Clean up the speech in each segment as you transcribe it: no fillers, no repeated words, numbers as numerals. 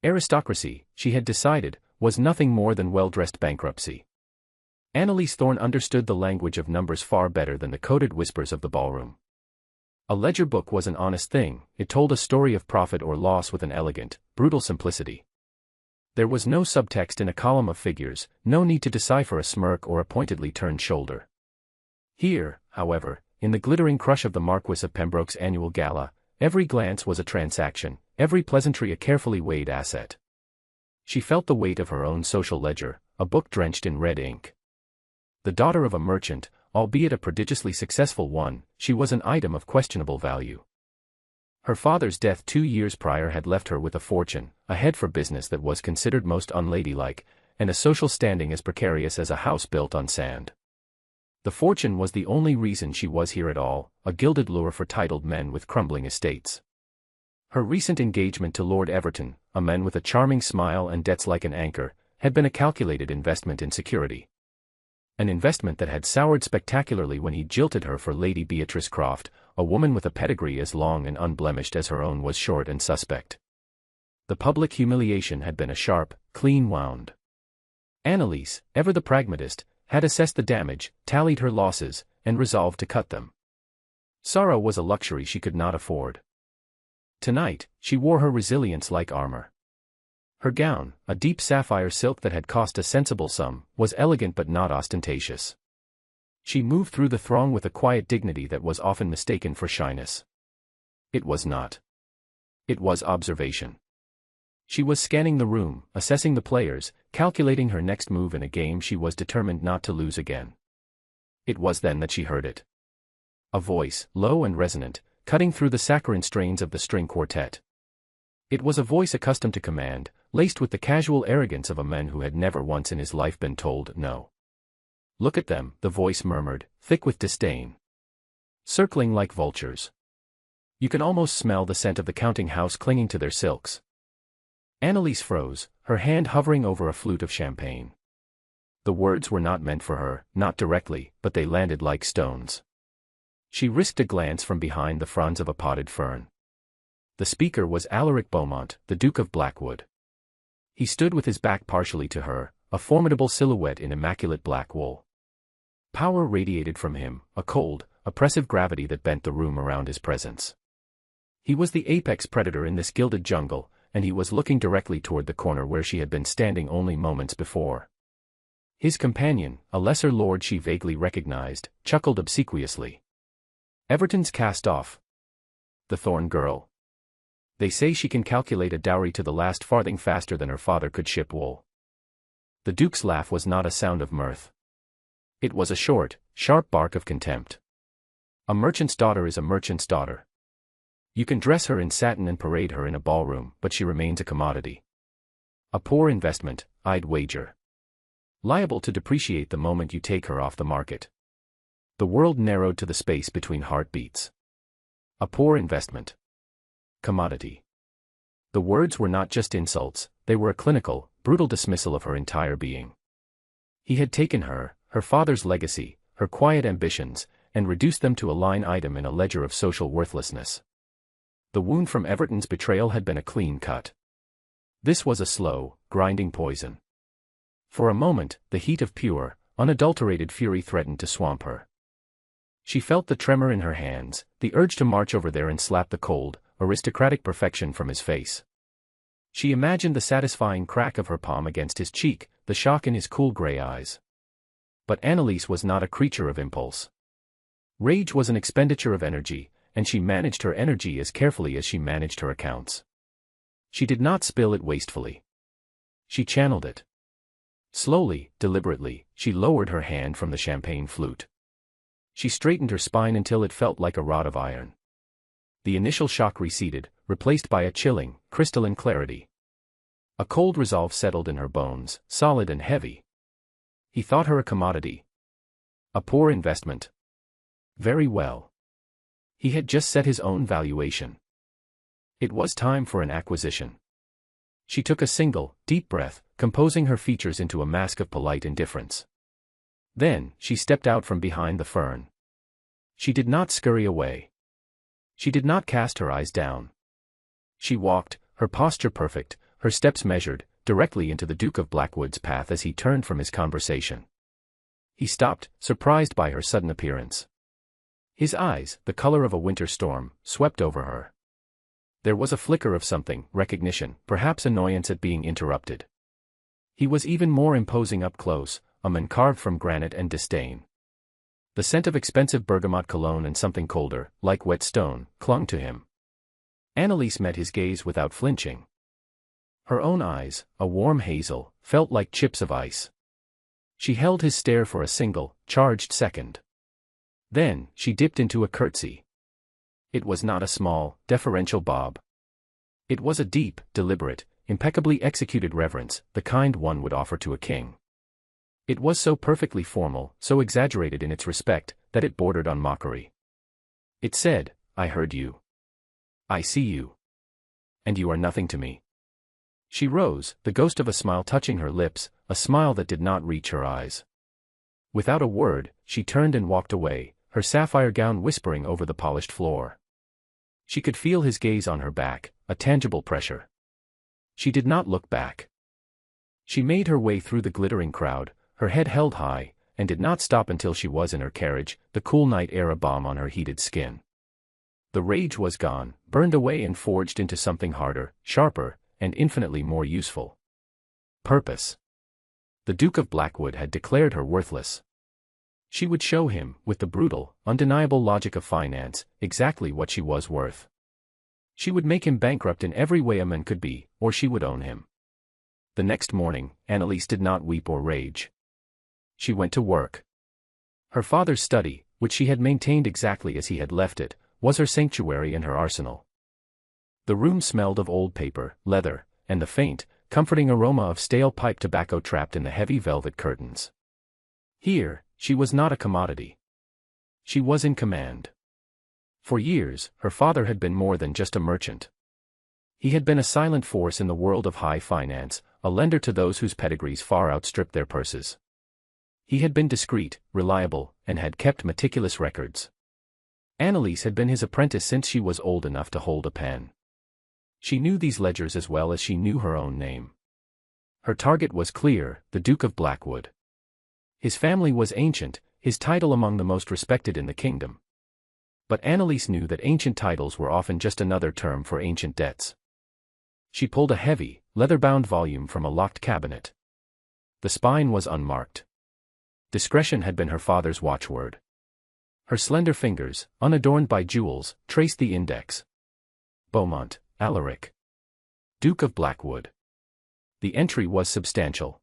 Aristocracy, she had decided, was nothing more than well-dressed bankruptcy. Annalise Thorne understood the language of numbers far better than the coded whispers of the ballroom. A ledger book was an honest thing, it told a story of profit or loss with an elegant, brutal simplicity. There was no subtext in a column of figures, no need to decipher a smirk or a pointedly turned shoulder. Here, however, in the glittering crush of the Marquis of Pembroke's annual gala, every glance was a transaction, every pleasantry a carefully weighed asset. She felt the weight of her own social ledger, a book drenched in red ink. The daughter of a merchant, albeit a prodigiously successful one, she was an item of questionable value. Her father's death 2 years prior had left her with a fortune, a head for business that was considered most unladylike, and a social standing as precarious as a house built on sand. The fortune was the only reason she was here at all, a gilded lure for titled men with crumbling estates. Her recent engagement to Lord Everton, a man with a charming smile and debts like an anchor, had been a calculated investment in security. An investment that had soured spectacularly when he jilted her for Lady Beatrice Croft, a woman with a pedigree as long and unblemished as her own was short and suspect. The public humiliation had been a sharp, clean wound. Annalise, ever the pragmatist, had assessed the damage, tallied her losses, and resolved to cut them. Sorrow was a luxury she could not afford. Tonight, she wore her resilience like armor. Her gown, a deep sapphire silk that had cost a sensible sum, was elegant but not ostentatious. She moved through the throng with a quiet dignity that was often mistaken for shyness. It was not. It was observation. She was scanning the room, assessing the players, calculating her next move in a game she was determined not to lose again. It was then that she heard it. A voice, low and resonant, cutting through the saccharine strains of the string quartet. It was a voice accustomed to command, laced with the casual arrogance of a man who had never once in his life been told no. "Look at them," the voice murmured, thick with disdain. "Circling like vultures. You can almost smell the scent of the counting house clinging to their silks." Annalise froze, her hand hovering over a flute of champagne. The words were not meant for her, not directly, but they landed like stones. She risked a glance from behind the fronds of a potted fern. The speaker was Alaric Beaumont, the Duke of Blackwood. He stood with his back partially to her, a formidable silhouette in immaculate black wool. Power radiated from him, a cold, oppressive gravity that bent the room around his presence. He was the apex predator in this gilded jungle, and he was looking directly toward the corner where she had been standing only moments before. His companion, a lesser lord she vaguely recognized, chuckled obsequiously. "Everton's cast off. The Thorne girl. They say she can calculate a dowry to the last farthing faster than her father could ship wool." The Duke's laugh was not a sound of mirth. It was a short, sharp bark of contempt. "A merchant's daughter is a merchant's daughter. You can dress her in satin and parade her in a ballroom, but she remains a commodity. A poor investment, I'd wager. Liable to depreciate the moment you take her off the market." The world narrowed to the space between heartbeats. A poor investment. Commodity. The words were not just insults, they were a clinical, brutal dismissal of her entire being. He had taken her, her father's legacy, her quiet ambitions, and reduced them to a line item in a ledger of social worthlessness. The wound from Everton's betrayal had been a clean cut. This was a slow, grinding poison. For a moment, the heat of pure, unadulterated fury threatened to swamp her. She felt the tremor in her hands, the urge to march over there and slap the cold, aristocratic perfection from his face. She imagined the satisfying crack of her palm against his cheek, the shock in his cool gray eyes. But Annalise was not a creature of impulse. Rage was an expenditure of energy, and she managed her energy as carefully as she managed her accounts. She did not spill it wastefully. She channeled it. Slowly, deliberately, she lowered her hand from the champagne flute. She straightened her spine until it felt like a rod of iron. The initial shock receded, replaced by a chilling, crystalline clarity. A cold resolve settled in her bones, solid and heavy. He thought her a commodity. A poor investment. Very well. He had just set his own valuation. It was time for an acquisition. She took a single, deep breath, composing her features into a mask of polite indifference. Then, she stepped out from behind the fern. She did not scurry away. She did not cast her eyes down. She walked, her posture perfect, her steps measured, directly into the Duke of Blackwood's path as he turned from his conversation. He stopped, surprised by her sudden appearance. His eyes, the color of a winter storm, swept over her. There was a flicker of something, recognition, perhaps annoyance at being interrupted. He was even more imposing up close, a man carved from granite and disdain. The scent of expensive bergamot cologne and something colder, like wet stone, clung to him. Annalise met his gaze without flinching. Her own eyes, a warm hazel, felt like chips of ice. She held his stare for a single, charged second. Then, she dipped into a curtsy. It was not a small, deferential bob. It was a deep, deliberate, impeccably executed reverence, the kind one would offer to a king. It was so perfectly formal, so exaggerated in its respect, that it bordered on mockery. It said, "I heard you. I see you. And you are nothing to me." She rose, the ghost of a smile touching her lips, a smile that did not reach her eyes. Without a word, she turned and walked away, her sapphire gown whispering over the polished floor. She could feel his gaze on her back, a tangible pressure. She did not look back. She made her way through the glittering crowd, her head held high, and did not stop until she was in her carriage, the cool night air a balm on her heated skin. The rage was gone, burned away and forged into something harder, sharper, and infinitely more useful. Purpose. The Duke of Blackwood had declared her worthless. She would show him, with the brutal, undeniable logic of finance, exactly what she was worth. She would make him bankrupt in every way a man could be, or she would own him. The next morning, Annalise did not weep or rage. She went to work. Her father's study, which she had maintained exactly as he had left it, was her sanctuary and her arsenal. The room smelled of old paper, leather, and the faint, comforting aroma of stale pipe tobacco trapped in the heavy velvet curtains. Here, she was not a commodity. She was in command. For years, her father had been more than just a merchant. He had been a silent force in the world of high finance, a lender to those whose pedigrees far outstripped their purses. He had been discreet, reliable, and had kept meticulous records. Annalise had been his apprentice since she was old enough to hold a pen. She knew these ledgers as well as she knew her own name. Her target was clear, the Duke of Blackwood. His family was ancient, his title among the most respected in the kingdom. But Annalise knew that ancient titles were often just another term for ancient debts. She pulled a heavy, leather-bound volume from a locked cabinet. The spine was unmarked. Discretion had been her father's watchword. Her slender fingers, unadorned by jewels, traced the index. Beaumont, Alaric. Duke of Blackwood. The entry was substantial.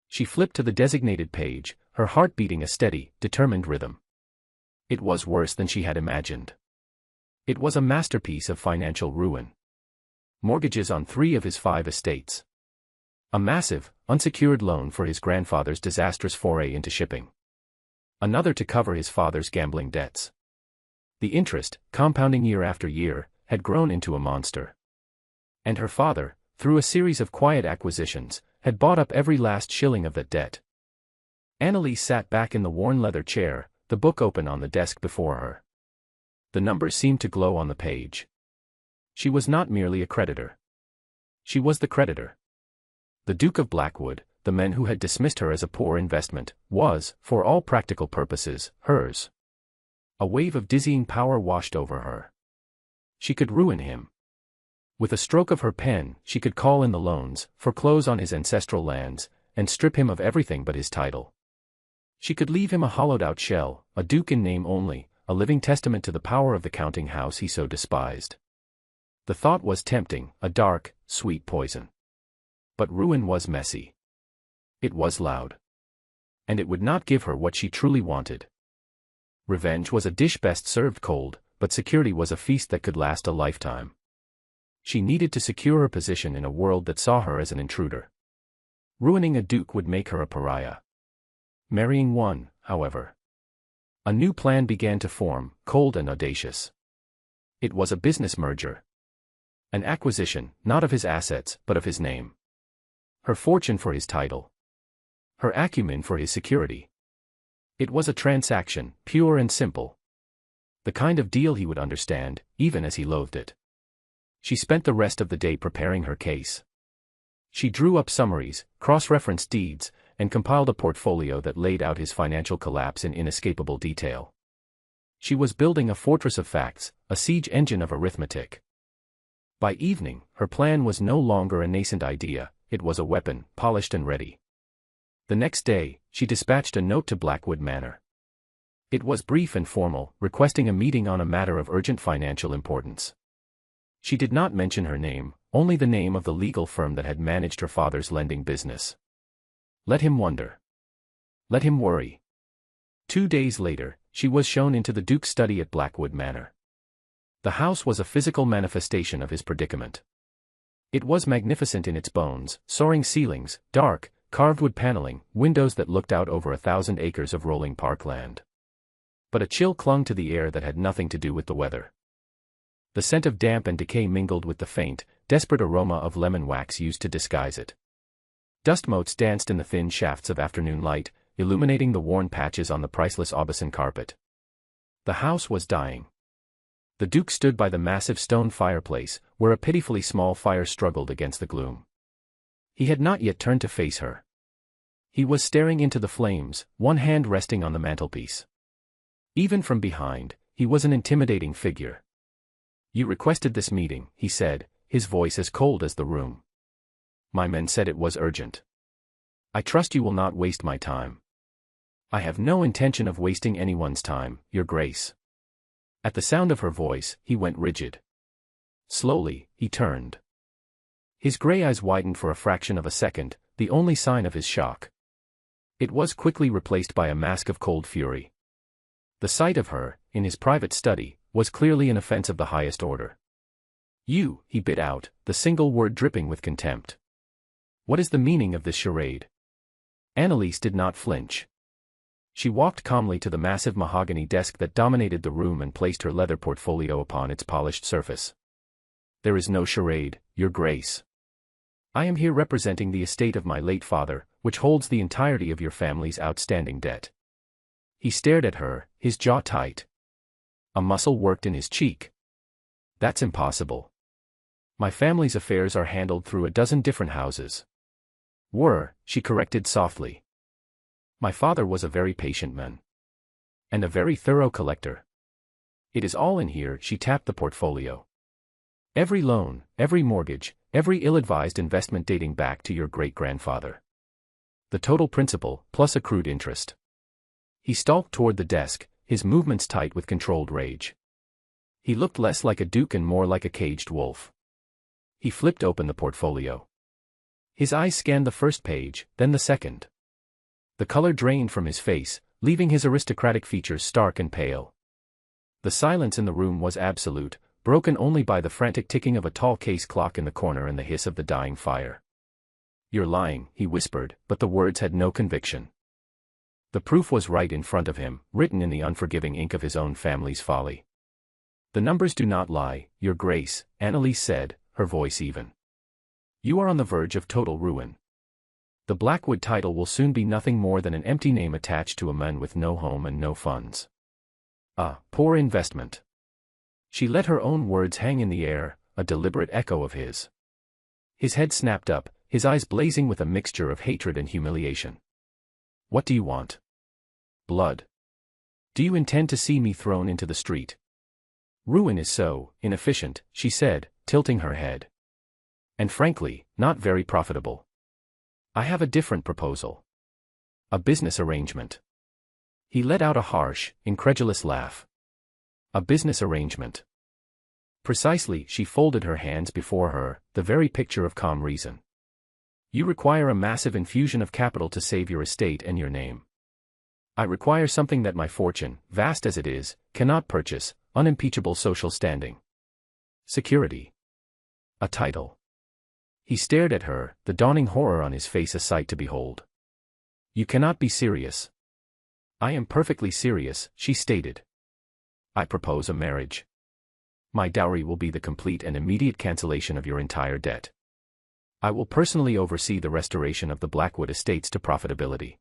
She flipped to the designated page, her heart beating a steady, determined rhythm. It was worse than she had imagined. It was a masterpiece of financial ruin. Mortgages on 3 of his 5 estates. A massive, unsecured loan for his grandfather's disastrous foray into shipping. Another to cover his father's gambling debts. The interest, compounding year after year, had grown into a monster. And her father, through a series of quiet acquisitions, had bought up every last shilling of that debt. Annalise sat back in the worn leather chair, the book open on the desk before her. The numbers seemed to glow on the page. She was not merely a creditor. She was the creditor. The Duke of Blackwood, the man who had dismissed her as a poor investment, was, for all practical purposes, hers. A wave of dizzying power washed over her. She could ruin him. With a stroke of her pen, she could call in the loans, foreclose on his ancestral lands, and strip him of everything but his title. She could leave him a hollowed-out shell, a duke in name only, a living testament to the power of the counting house he so despised. The thought was tempting, a dark, sweet poison. But ruin was messy. It was loud. And it would not give her what she truly wanted. Revenge was a dish best served cold, but security was a feast that could last a lifetime. She needed to secure her position in a world that saw her as an intruder. Ruining a duke would make her a pariah. Marrying one, however. A new plan began to form, cold and audacious. It was a business merger. An acquisition, not of his assets, but of his name. Her fortune for his title. Her acumen for his security. It was a transaction, pure and simple. The kind of deal he would understand, even as he loathed it. She spent the rest of the day preparing her case. She drew up summaries, cross-referenced deeds, and compiled a portfolio that laid out his financial collapse in inescapable detail. She was building a fortress of facts, a siege engine of arithmetic. By evening, her plan was no longer a nascent idea, it was a weapon, polished and ready. The next day, she dispatched a note to Blackwood Manor. It was brief and formal, requesting a meeting on a matter of urgent financial importance. She did not mention her name, only the name of the legal firm that had managed her father's lending business. Let him wonder. Let him worry. 2 days later, she was shown into the Duke's study at Blackwood Manor. The house was a physical manifestation of his predicament. It was magnificent in its bones, soaring ceilings, dark, carved wood paneling, windows that looked out over 1,000 acres of rolling parkland. But a chill clung to the air that had nothing to do with the weather. The scent of damp and decay mingled with the faint, desperate aroma of lemon wax used to disguise it. Dust motes danced in the thin shafts of afternoon light, illuminating the worn patches on the priceless Aubusson carpet. The house was dying. The Duke stood by the massive stone fireplace, where a pitifully small fire struggled against the gloom. He had not yet turned to face her. He was staring into the flames, one hand resting on the mantelpiece. Even from behind, he was an intimidating figure. "You requested this meeting," he said, his voice as cold as the room. "My men said it was urgent. I trust you will not waste my time." "I have no intention of wasting anyone's time, Your Grace." At the sound of her voice, he went rigid. Slowly, he turned. His gray eyes widened for a fraction of a second, the only sign of his shock. It was quickly replaced by a mask of cold fury. The sight of her, in his private study, was clearly an offense of the highest order. "You," he bit out, the single word dripping with contempt. "What is the meaning of this charade?" Anneliese did not flinch. She walked calmly to the massive mahogany desk that dominated the room and placed her leather portfolio upon its polished surface. "There is no charade, Your Grace. I am here representing the estate of my late father, which holds the entirety of your family's outstanding debt." He stared at her, his jaw tight. A muscle worked in his cheek. "That's impossible. My family's affairs are handled through a dozen different houses." She corrected softly. "My father was a very patient man. And a very thorough collector. It is all in here." She tapped the portfolio. "Every loan, every mortgage, every ill-advised investment dating back to your great-grandfather. The total principal, plus accrued interest." He stalked toward the desk, his movements tight with controlled rage. He looked less like a duke and more like a caged wolf. He flipped open the portfolio. His eyes scanned the first page, then the second. The color drained from his face, leaving his aristocratic features stark and pale. The silence in the room was absolute, broken only by the frantic ticking of a tall case clock in the corner and the hiss of the dying fire. "You're lying," he whispered, but the words had no conviction. The proof was right in front of him, written in the unforgiving ink of his own family's folly. "The numbers do not lie, Your Grace," Anneliese said, her voice even. "You are on the verge of total ruin. The Blackwood title will soon be nothing more than an empty name attached to a man with no home and no funds. A poor investment." She let her own words hang in the air, a deliberate echo of his. His head snapped up, his eyes blazing with a mixture of hatred and humiliation. "What do you want? Blood? Do you intend to see me thrown into the street?" "Ruin is so inefficient," she said, tilting her head. "And frankly, not very profitable. I have a different proposal. A business arrangement." He let out a harsh, incredulous laugh. "A business arrangement?" "Precisely." She folded her hands before her, the very picture of calm reason. "You require a massive infusion of capital to save your estate and your name. I require something that my fortune, vast as it is, cannot purchase: unimpeachable social standing. Security. A title." He stared at her, the dawning horror on his face a sight to behold. "You cannot be serious." "I am perfectly serious," she stated. "I propose a marriage. My dowry will be the complete and immediate cancellation of your entire debt. I will personally oversee the restoration of the Blackwood estates to profitability.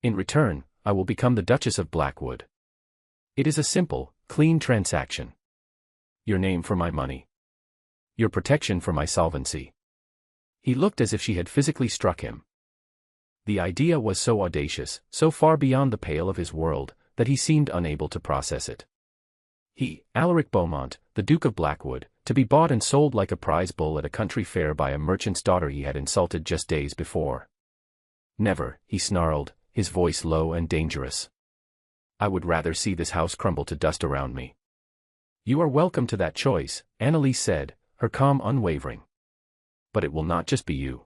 In return, I will become the Duchess of Blackwood. It is a simple, clean transaction. Your name for my money. Your protection for my solvency. He looked as if she had physically struck him. The idea was so audacious, so far beyond the pale of his world, that he seemed unable to process it. He, Alaric Beaumont, the Duke of Blackwood, to be bought and sold like a prize bull at a country fair by a merchant's daughter he had insulted just days before. Never, he snarled, his voice low and dangerous. I would rather see this house crumble to dust around me. You are welcome to that choice, Annalise said, her calm unwavering. But it will not just be you.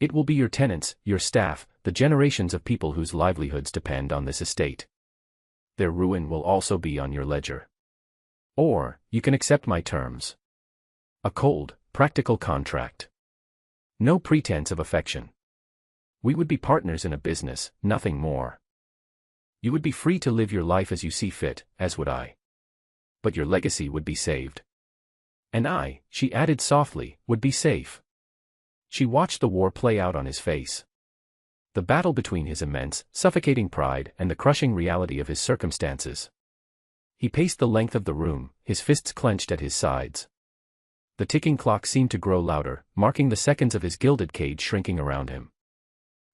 It will be your tenants, your staff, the generations of people whose livelihoods depend on this estate. Their ruin will also be on your ledger. Or, you can accept my terms. A cold, practical contract. No pretense of affection. We would be partners in a business, nothing more. You would be free to live your life as you see fit, as would I. But your legacy would be saved. And I, she added softly, would be safe. She watched the war play out on his face. The battle between his immense, suffocating pride and the crushing reality of his circumstances. He paced the length of the room, his fists clenched at his sides. The ticking clock seemed to grow louder, marking the seconds of his gilded cage shrinking around him.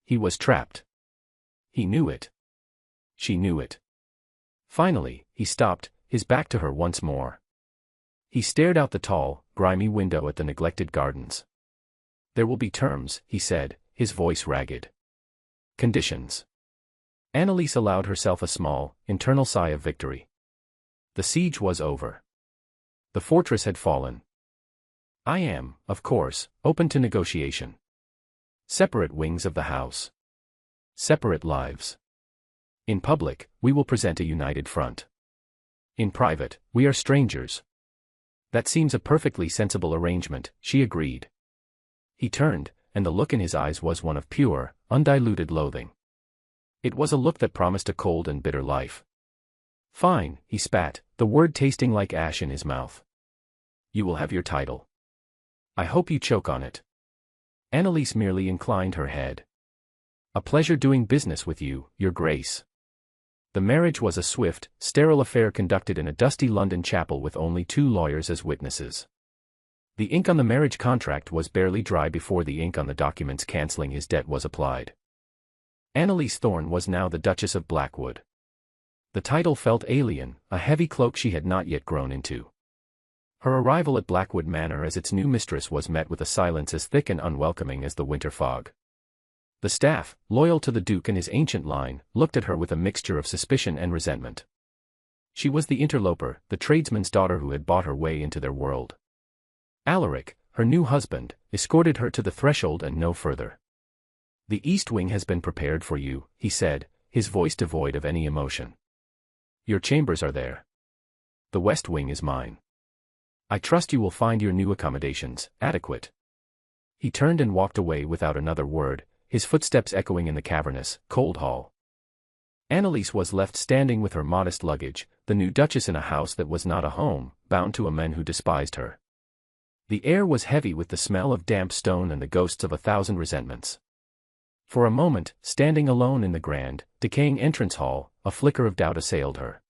He was trapped. He knew it. She knew it. Finally, he stopped, his back to her once more. He stared out the tall, grimy window at the neglected gardens. There will be terms, he said, his voice ragged. Conditions. Annalise allowed herself a small, internal sigh of victory. The siege was over. The fortress had fallen. I am, of course, open to negotiation. Separate wings of the house. Separate lives. In public, we will present a united front. In private, we are strangers. That seems a perfectly sensible arrangement, she agreed. He turned, and the look in his eyes was one of pure, undiluted loathing. It was a look that promised a cold and bitter life. Fine, he spat, the word tasting like ash in his mouth. You will have your title. I hope you choke on it. Annalise merely inclined her head. A pleasure doing business with you, Your Grace. The marriage was a swift, sterile affair conducted in a dusty London chapel with only 2 lawyers as witnesses. The ink on the marriage contract was barely dry before the ink on the documents cancelling his debt was applied. Annalise Thorne was now the Duchess of Blackwood. The title felt alien, a heavy cloak she had not yet grown into. Her arrival at Blackwood Manor as its new mistress was met with a silence as thick and unwelcoming as the winter fog. The staff, loyal to the Duke and his ancient line, looked at her with a mixture of suspicion and resentment. She was the interloper, the tradesman's daughter who had bought her way into their world. Alaric, her new husband, escorted her to the threshold and no further. The East Wing has been prepared for you, he said, his voice devoid of any emotion. Your chambers are there. The West Wing is mine. I trust you will find your new accommodations adequate. He turned and walked away without another word, his footsteps echoing in the cavernous, cold hall. Annalise was left standing with her modest luggage, the new duchess in a house that was not a home, bound to a man who despised her. The air was heavy with the smell of damp stone and the ghosts of 1,000 resentments. For a moment, standing alone in the grand, decaying entrance hall, a flicker of doubt assailed her.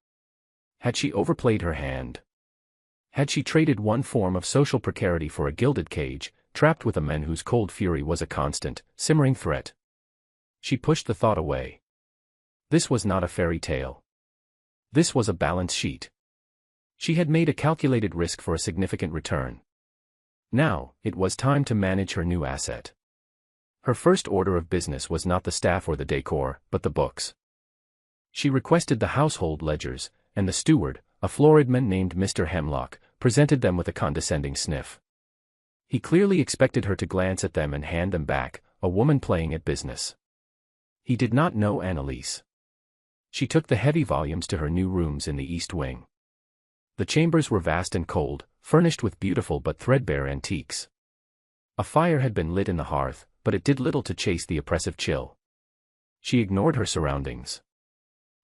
Had she overplayed her hand? Had she traded one form of social precarity for a gilded cage, trapped with a man whose cold fury was a constant, simmering threat? She pushed the thought away. This was not a fairy tale. This was a balance sheet. She had made a calculated risk for a significant return. Now, it was time to manage her new asset. Her first order of business was not the staff or the decor, but the books. She requested the household ledgers, and the steward, a florid man named Mr. Hemlock, presented them with a condescending sniff. He clearly expected her to glance at them and hand them back, a woman playing at business. He did not know Annalise. She took the heavy volumes to her new rooms in the East Wing. The chambers were vast and cold, furnished with beautiful but threadbare antiques. A fire had been lit in the hearth, but it did little to chase the oppressive chill. She ignored her surroundings.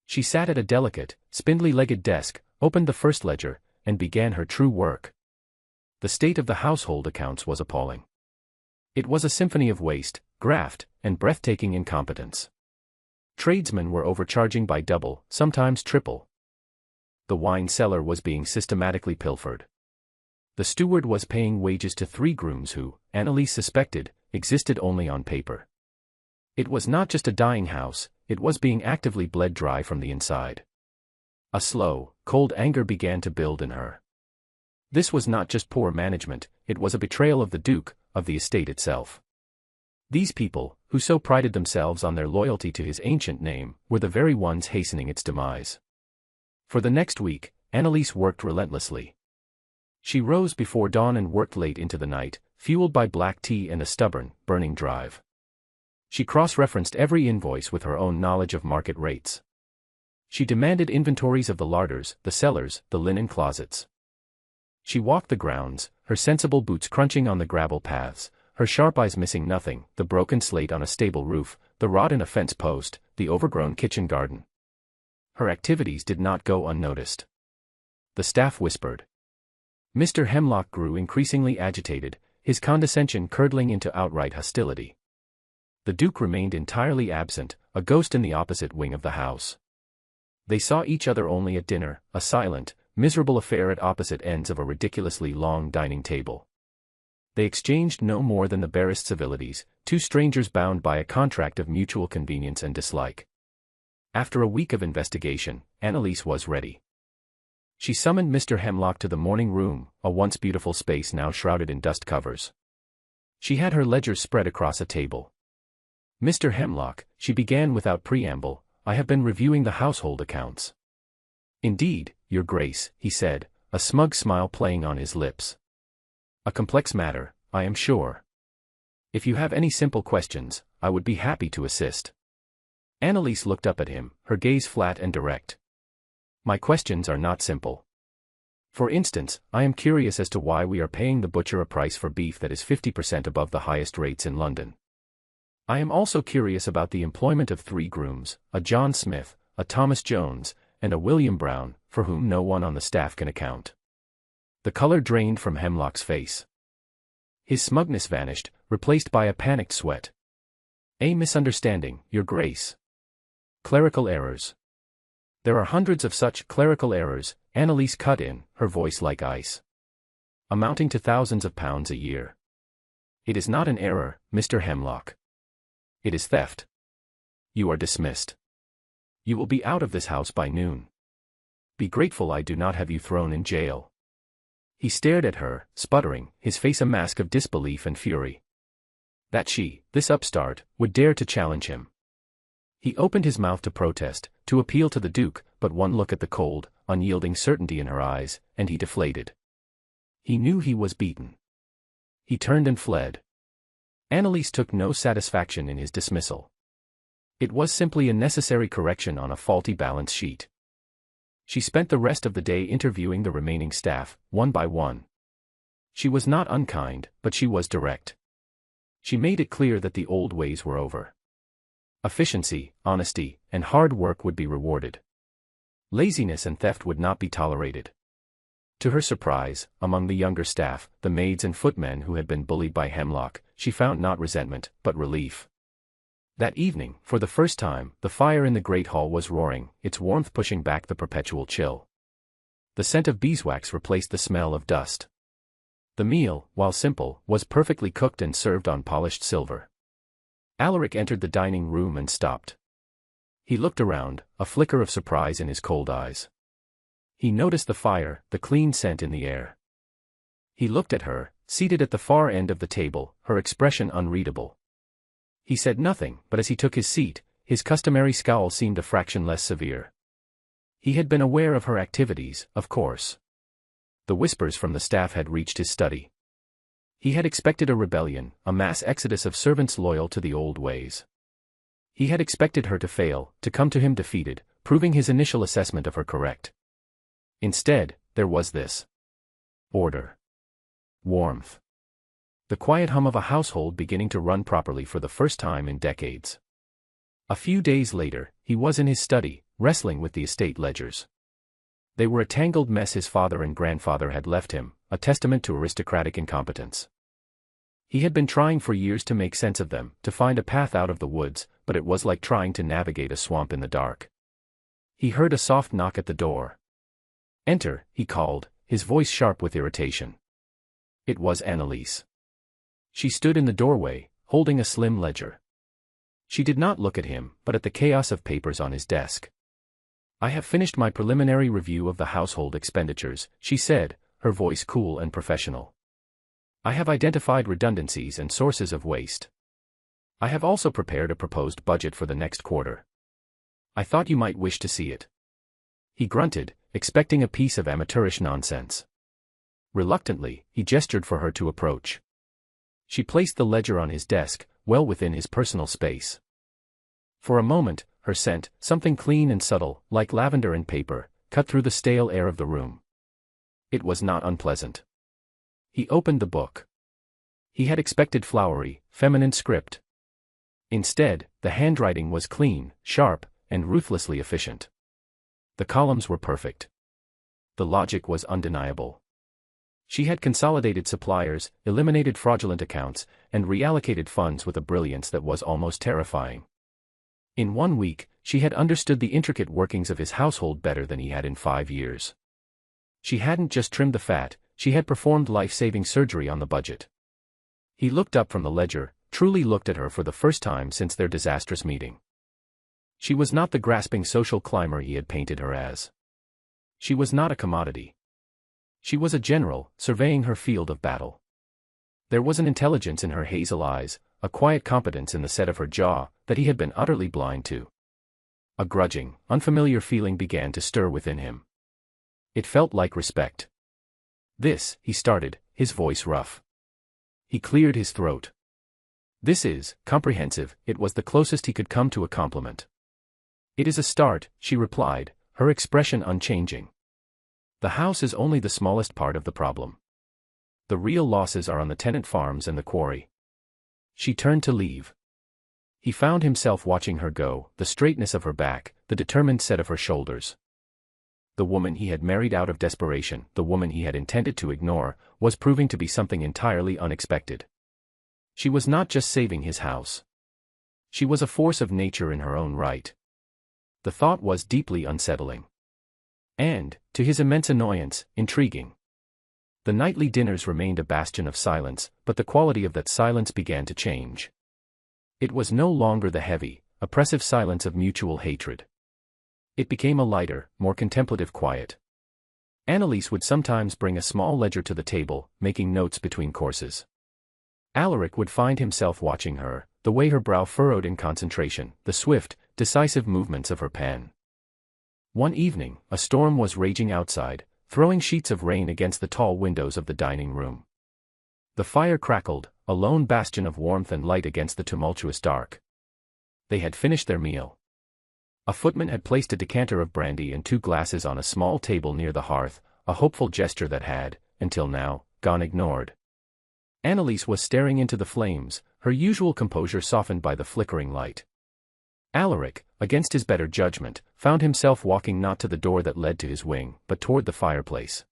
She sat at a delicate, spindly-legged desk, opened the first ledger, and began her true work. The state of the household accounts was appalling. It was a symphony of waste, graft, and breathtaking incompetence. Tradesmen were overcharging by double, sometimes triple. The wine cellar was being systematically pilfered. The steward was paying wages to 3 grooms who, Annalise suspected, existed only on paper. It was not just a dying house, it was being actively bled dry from the inside. A slow, cold anger began to build in her. This was not just poor management, it was a betrayal of the Duke, of the estate itself. These people, who so prided themselves on their loyalty to his ancient name, were the very ones hastening its demise. For the next week, Anneliese worked relentlessly. She rose before dawn and worked late into the night, fueled by black tea and a stubborn, burning drive. She cross-referenced every invoice with her own knowledge of market rates. She demanded inventories of the larders, the cellars, the linen closets. She walked the grounds, her sensible boots crunching on the gravel paths, her sharp eyes missing nothing, the broken slate on a stable roof, the rot in a fence post, the overgrown kitchen garden. Her activities did not go unnoticed. The staff whispered. Mr. Hemlock grew increasingly agitated, his condescension curdling into outright hostility. The Duke remained entirely absent, a ghost in the opposite wing of the house. They saw each other only at dinner, a silent, miserable affair at opposite ends of a ridiculously long dining table. They exchanged no more than the barest civilities, two strangers bound by a contract of mutual convenience and dislike. After a week of investigation, Anneliese was ready. She summoned Mr. Hemlock to the morning room, a once beautiful space now shrouded in dust covers. She had her ledgers spread across a table. Mr. Hemlock, she began without preamble, I have been reviewing the household accounts. Indeed, Your Grace, he said, a smug smile playing on his lips. A complex matter, I am sure. If you have any simple questions, I would be happy to assist. Anneliese looked up at him, her gaze flat and direct. My questions are not simple. For instance, I am curious as to why we are paying the butcher a price for beef that is 50% above the highest rates in London. I am also curious about the employment of 3 grooms, a John Smith, a Thomas Jones, and a William Brown, for whom no one on the staff can account. The color drained from Hemlock's face. His smugness vanished, replaced by a panicked sweat. A misunderstanding, Your Grace. Clerical errors. There are hundreds of such clerical errors, Anneliese cut in, her voice like ice. Amounting to thousands of pounds a year. It is not an error, Mr. Hemlock. It is theft. You are dismissed. You will be out of this house by noon. Be grateful I do not have you thrown in jail. He stared at her, sputtering, his face a mask of disbelief and fury. That she, this upstart, would dare to challenge him. He opened his mouth to protest, to appeal to the Duke, but one look at the cold, unyielding certainty in her eyes, and he deflated. He knew he was beaten. He turned and fled. Anneliese took no satisfaction in his dismissal. It was simply a necessary correction on a faulty balance sheet. She spent the rest of the day interviewing the remaining staff, one by one. She was not unkind, but she was direct. She made it clear that the old ways were over. Efficiency, honesty, and hard work would be rewarded. Laziness and theft would not be tolerated. To her surprise, among the younger staff, the maids and footmen who had been bullied by Hemlock, she found not resentment, but relief. That evening, for the first time, the fire in the great hall was roaring, its warmth pushing back the perpetual chill. The scent of beeswax replaced the smell of dust. The meal, while simple, was perfectly cooked and served on polished silver. Alaric entered the dining room and stopped. He looked around, a flicker of surprise in his cold eyes. He noticed the fire, the clean scent in the air. He looked at her, seated at the far end of the table, her expression unreadable. He said nothing, but as he took his seat, his customary scowl seemed a fraction less severe. He had been aware of her activities, of course. The whispers from the staff had reached his study. He had expected a rebellion, a mass exodus of servants loyal to the old ways. He had expected her to fail, to come to him defeated, proving his initial assessment of her correct. Instead, there was this. Order. Warmth. The quiet hum of a household beginning to run properly for the first time in decades. A few days later, he was in his study, wrestling with the estate ledgers. They were a tangled mess his father and grandfather had left him, a testament to aristocratic incompetence. He had been trying for years to make sense of them, to find a path out of the woods, but it was like trying to navigate a swamp in the dark. He heard a soft knock at the door. Enter, he called, his voice sharp with irritation. It was Anneliese. She stood in the doorway, holding a slim ledger. She did not look at him, but at the chaos of papers on his desk. "I have finished my preliminary review of the household expenditures," she said, her voice cool and professional. "I have identified redundancies and sources of waste. I have also prepared a proposed budget for the next quarter. I thought you might wish to see it." He grunted, expecting a piece of amateurish nonsense. Reluctantly, he gestured for her to approach. She placed the ledger on his desk, well within his personal space. For a moment, her scent, something clean and subtle, like lavender and paper, cut through the stale air of the room. It was not unpleasant. He opened the book. He had expected flowery, feminine script. Instead, the handwriting was clean, sharp, and ruthlessly efficient. The columns were perfect. The logic was undeniable. She had consolidated suppliers, eliminated fraudulent accounts, and reallocated funds with a brilliance that was almost terrifying. In 1 week, she had understood the intricate workings of his household better than he had in 5 years. She hadn't just trimmed the fat, she had performed life-saving surgery on the budget. He looked up from the ledger, truly looked at her for the first time since their disastrous meeting. She was not the grasping social climber he had painted her as. She was not a commodity. She was a general, surveying her field of battle. There was an intelligence in her hazel eyes, a quiet competence in the set of her jaw, that he had been utterly blind to. A grudging, unfamiliar feeling began to stir within him. It felt like respect. "This," he started, his voice rough. He cleared his throat. "This is comprehensive," it was the closest he could come to a compliment. "It is a start," she replied, her expression unchanging. "The house is only the smallest part of the problem. The real losses are on the tenant farms and the quarry." She turned to leave. He found himself watching her go, the straightness of her back, the determined set of her shoulders. The woman he had married out of desperation, the woman he had intended to ignore, was proving to be something entirely unexpected. She was not just saving his house. She was a force of nature in her own right. The thought was deeply unsettling. And, to his immense annoyance, intriguing. The nightly dinners remained a bastion of silence, but the quality of that silence began to change. It was no longer the heavy, oppressive silence of mutual hatred. It became a lighter, more contemplative quiet. Anneliese would sometimes bring a small ledger to the table, making notes between courses. Alaric would find himself watching her, the way her brow furrowed in concentration, the swift, decisive movements of her pen. One evening, a storm was raging outside, throwing sheets of rain against the tall windows of the dining room. The fire crackled, a lone bastion of warmth and light against the tumultuous dark. They had finished their meal. A footman had placed a decanter of brandy and 2 glasses on a small table near the hearth, a hopeful gesture that had, until now, gone ignored. Anneliese was staring into the flames, her usual composure softened by the flickering light. Alaric, against his better judgment, found himself walking not to the door that led to his wing, but toward the fireplace.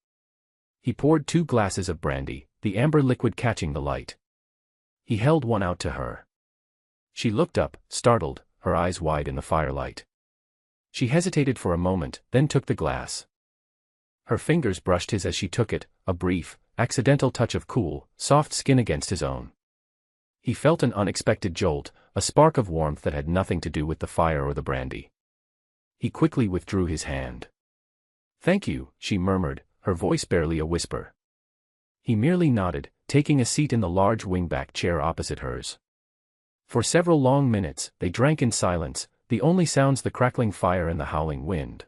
He poured 2 glasses of brandy, the amber liquid catching the light. He held one out to her. She looked up, startled, her eyes wide in the firelight. She hesitated for a moment, then took the glass. Her fingers brushed his as she took it, a brief, accidental touch of cool, soft skin against his own. He felt an unexpected jolt, a spark of warmth that had nothing to do with the fire or the brandy. He quickly withdrew his hand. "Thank you," she murmured, her voice barely a whisper. He merely nodded, taking a seat in the large wingback chair opposite hers. For several long minutes, they drank in silence, the only sounds the crackling fire and the howling wind.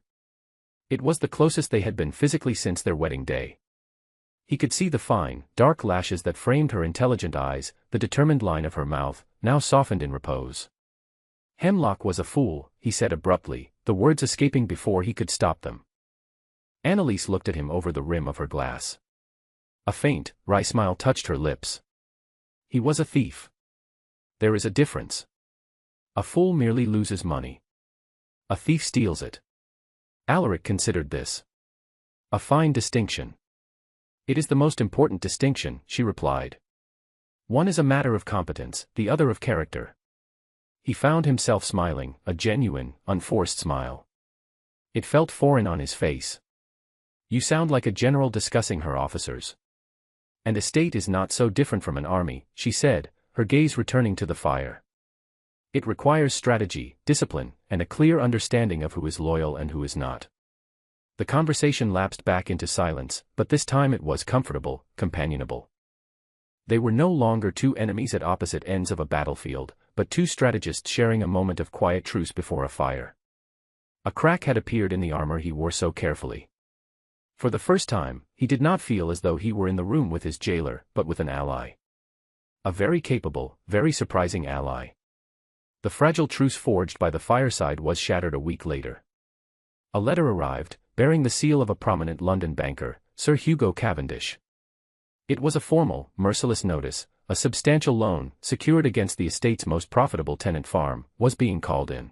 It was the closest they had been physically since their wedding day. He could see the fine, dark lashes that framed her intelligent eyes, the determined line of her mouth, now softened in repose. "Hemlock was a fool," he said abruptly, the words escaping before he could stop them. Anneliese looked at him over the rim of her glass. A faint, wry smile touched her lips. "He was a thief. There is a difference. A fool merely loses money. A thief steals it." Alaric considered this. "A fine distinction." "It is the most important distinction," she replied. "One is a matter of competence, the other of character." He found himself smiling, a genuine, unforced smile. It felt foreign on his face. "You sound like a general discussing her officers." "And a state is not so different from an army," she said, her gaze returning to the fire. It requires strategy, discipline, and a clear understanding of who is loyal and who is not. The conversation lapsed back into silence, but this time it was comfortable, companionable. They were no longer two enemies at opposite ends of a battlefield, but two strategists sharing a moment of quiet truce before a fire. A crack had appeared in the armor he wore so carefully. For the first time, he did not feel as though he were in the room with his jailer, but with an ally. A very capable, very surprising ally. The fragile truce forged by the fireside was shattered a week later. A letter arrived, bearing the seal of a prominent London banker, Sir Hugo Cavendish. It was a formal, merciless notice. A substantial loan, secured against the estate's most profitable tenant farm, was being called in.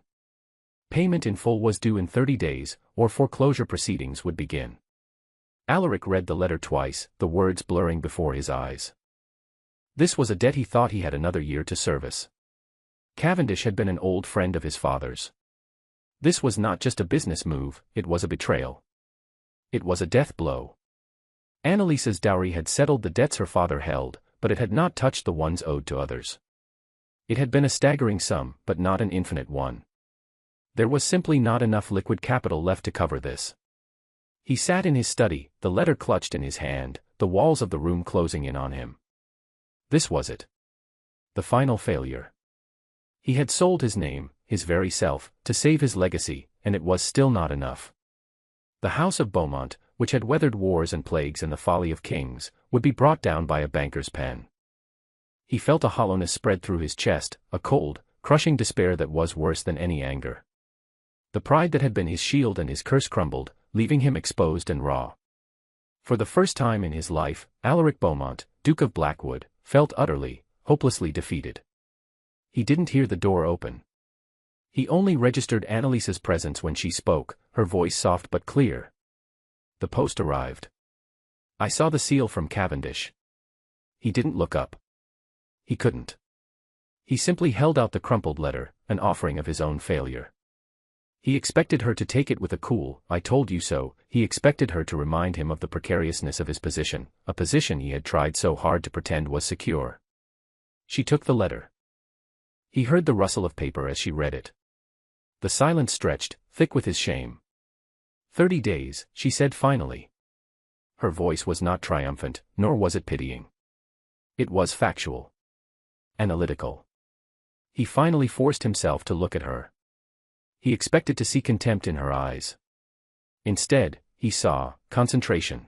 Payment in full was due in 30 days, or foreclosure proceedings would begin. Alaric read the letter twice, the words blurring before his eyes. This was a debt he thought he had another year to service. Cavendish had been an old friend of his father's. This was not just a business move, it was a betrayal. It was a death blow. Annalise's dowry had settled the debts her father held, but it had not touched the ones owed to others. It had been a staggering sum, but not an infinite one. There was simply not enough liquid capital left to cover this. He sat in his study, the letter clutched in his hand, the walls of the room closing in on him. This was it. The final failure. He had sold his name, his very self, to save his legacy, and it was still not enough. The House of Beaumont, which had weathered wars and plagues and the folly of kings, would be brought down by a banker's pen. He felt a hollowness spread through his chest, a cold, crushing despair that was worse than any anger. The pride that had been his shield and his curse crumbled, leaving him exposed and raw. For the first time in his life, Alaric Beaumont, Duke of Blackwood, felt utterly, hopelessly defeated. He didn't hear the door open. He only registered Annalise's presence when she spoke, her voice soft but clear. The post arrived. I saw the seal from Cavendish. He didn't look up. He couldn't. He simply held out the crumpled letter, an offering of his own failure. He expected her to take it with a cool, I told you so. He expected her to remind him of the precariousness of his position, a position he had tried so hard to pretend was secure. She took the letter. He heard the rustle of paper as she read it. The silence stretched, thick with his shame. 30 days, she said finally. Her voice was not triumphant, nor was it pitying. It was factual. Analytical. He finally forced himself to look at her. He expected to see contempt in her eyes. Instead, he saw concentration.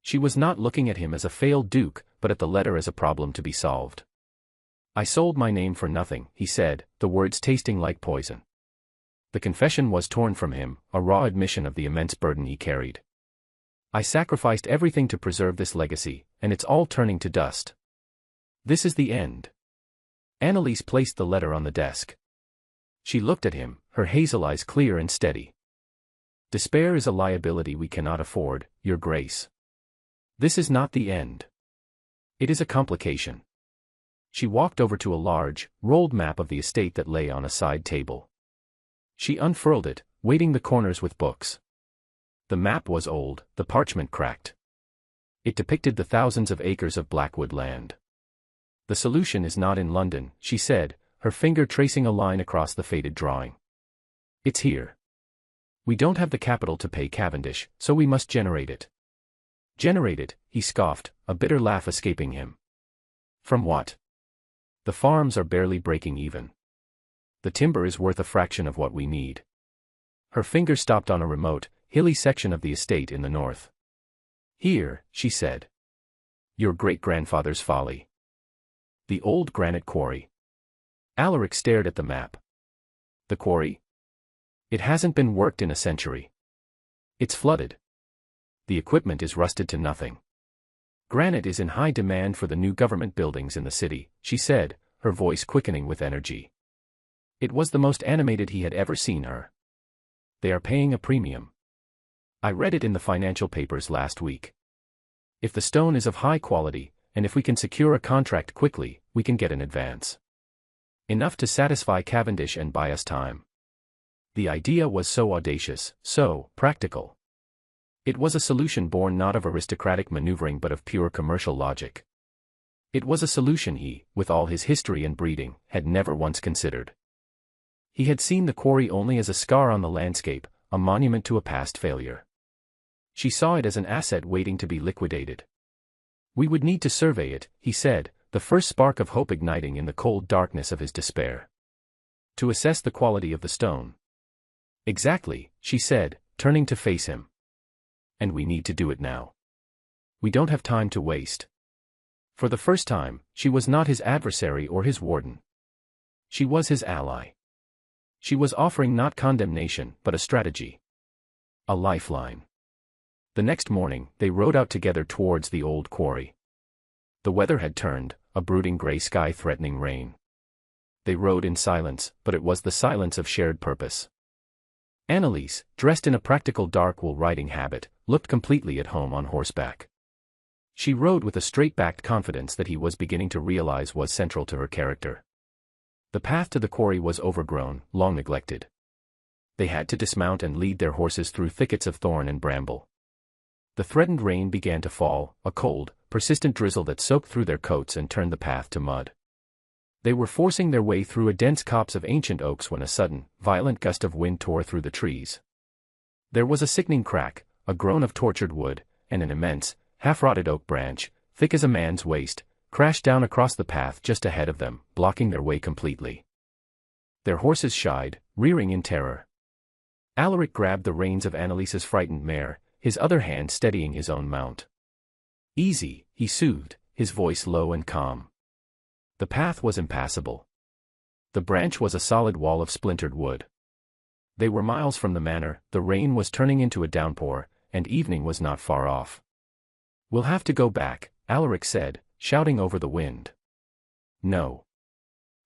She was not looking at him as a failed duke, but at the letter as a problem to be solved. I sold my name for nothing, he said, the words tasting like poison. The confession was torn from him, a raw admission of the immense burden he carried. I sacrificed everything to preserve this legacy, and it's all turning to dust. This is the end. Annalise placed the letter on the desk. She looked at him, her hazel eyes clear and steady. Despair is a liability we cannot afford, Your Grace. This is not the end. It is a complication. She walked over to a large, rolled map of the estate that lay on a side table. She unfurled it, weighting the corners with books. The map was old, the parchment cracked. It depicted the thousands of acres of Blackwood land. The solution is not in London, she said, her finger tracing a line across the faded drawing. It's here. We don't have the capital to pay Cavendish, so we must generate it. Generate it, he scoffed, a bitter laugh escaping him. From what? The farms are barely breaking even. The timber is worth a fraction of what we need. Her finger stopped on a remote, hilly section of the estate in the north. Here, she said. Your great-grandfather's folly. The old granite quarry. Alaric stared at the map. The quarry? It hasn't been worked in a century. It's flooded. The equipment is rusted to nothing. Granite is in high demand for the new government buildings in the city, she said, her voice quickening with energy. It was the most animated he had ever seen her. They are paying a premium. I read it in the financial papers last week. If the stone is of high quality, and if we can secure a contract quickly, we can get an advance. Enough to satisfy Cavendish and buy us time. The idea was so audacious, so practical. It was a solution born not of aristocratic maneuvering but of pure commercial logic. It was a solution he, with all his history and breeding, had never once considered. He had seen the quarry only as a scar on the landscape, a monument to a past failure. She saw it as an asset waiting to be liquidated. We would need to survey it, he said, the first spark of hope igniting in the cold darkness of his despair. To assess the quality of the stone. Exactly, she said, turning to face him. And we need to do it now. We don't have time to waste. For the first time, she was not his adversary or his warden. She was his ally. She was offering not condemnation, but a strategy. A lifeline. The next morning, they rode out together towards the old quarry. The weather had turned, a brooding gray sky threatening rain. They rode in silence, but it was the silence of shared purpose. Anneliese, dressed in a practical dark wool riding habit, looked completely at home on horseback. She rode with a straight-backed confidence that he was beginning to realize was central to her character. The path to the quarry was overgrown, long neglected. They had to dismount and lead their horses through thickets of thorn and bramble. The threatened rain began to fall, a cold, persistent drizzle that soaked through their coats and turned the path to mud. They were forcing their way through a dense copse of ancient oaks when a sudden, violent gust of wind tore through the trees. There was a sickening crack, a groan of tortured wood, and an immense, half-rotted oak branch, thick as a man's waist, crashed down across the path just ahead of them, blocking their way completely. Their horses shied, rearing in terror. Alaric grabbed the reins of Anneliese's frightened mare, his other hand steadying his own mount. "Easy," he soothed, his voice low and calm. The path was impassable. The branch was a solid wall of splintered wood. They were miles from the manor, the rain was turning into a downpour, and evening was not far off. "We'll have to go back," Alaric said, shouting over the wind. "No."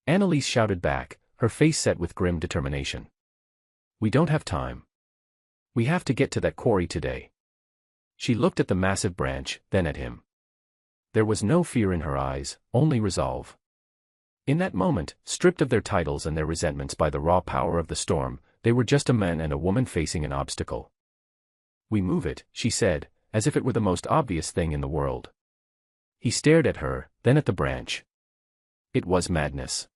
Anneliese shouted back, her face set with grim determination. "We don't have time. We have to get to that quarry today." She looked at the massive branch, then at him. There was no fear in her eyes, only resolve. In that moment, stripped of their titles and their resentments by the raw power of the storm, they were just a man and a woman facing an obstacle. "We move it," she said, as if it were the most obvious thing in the world. He stared at her, then at the branch. It was madness.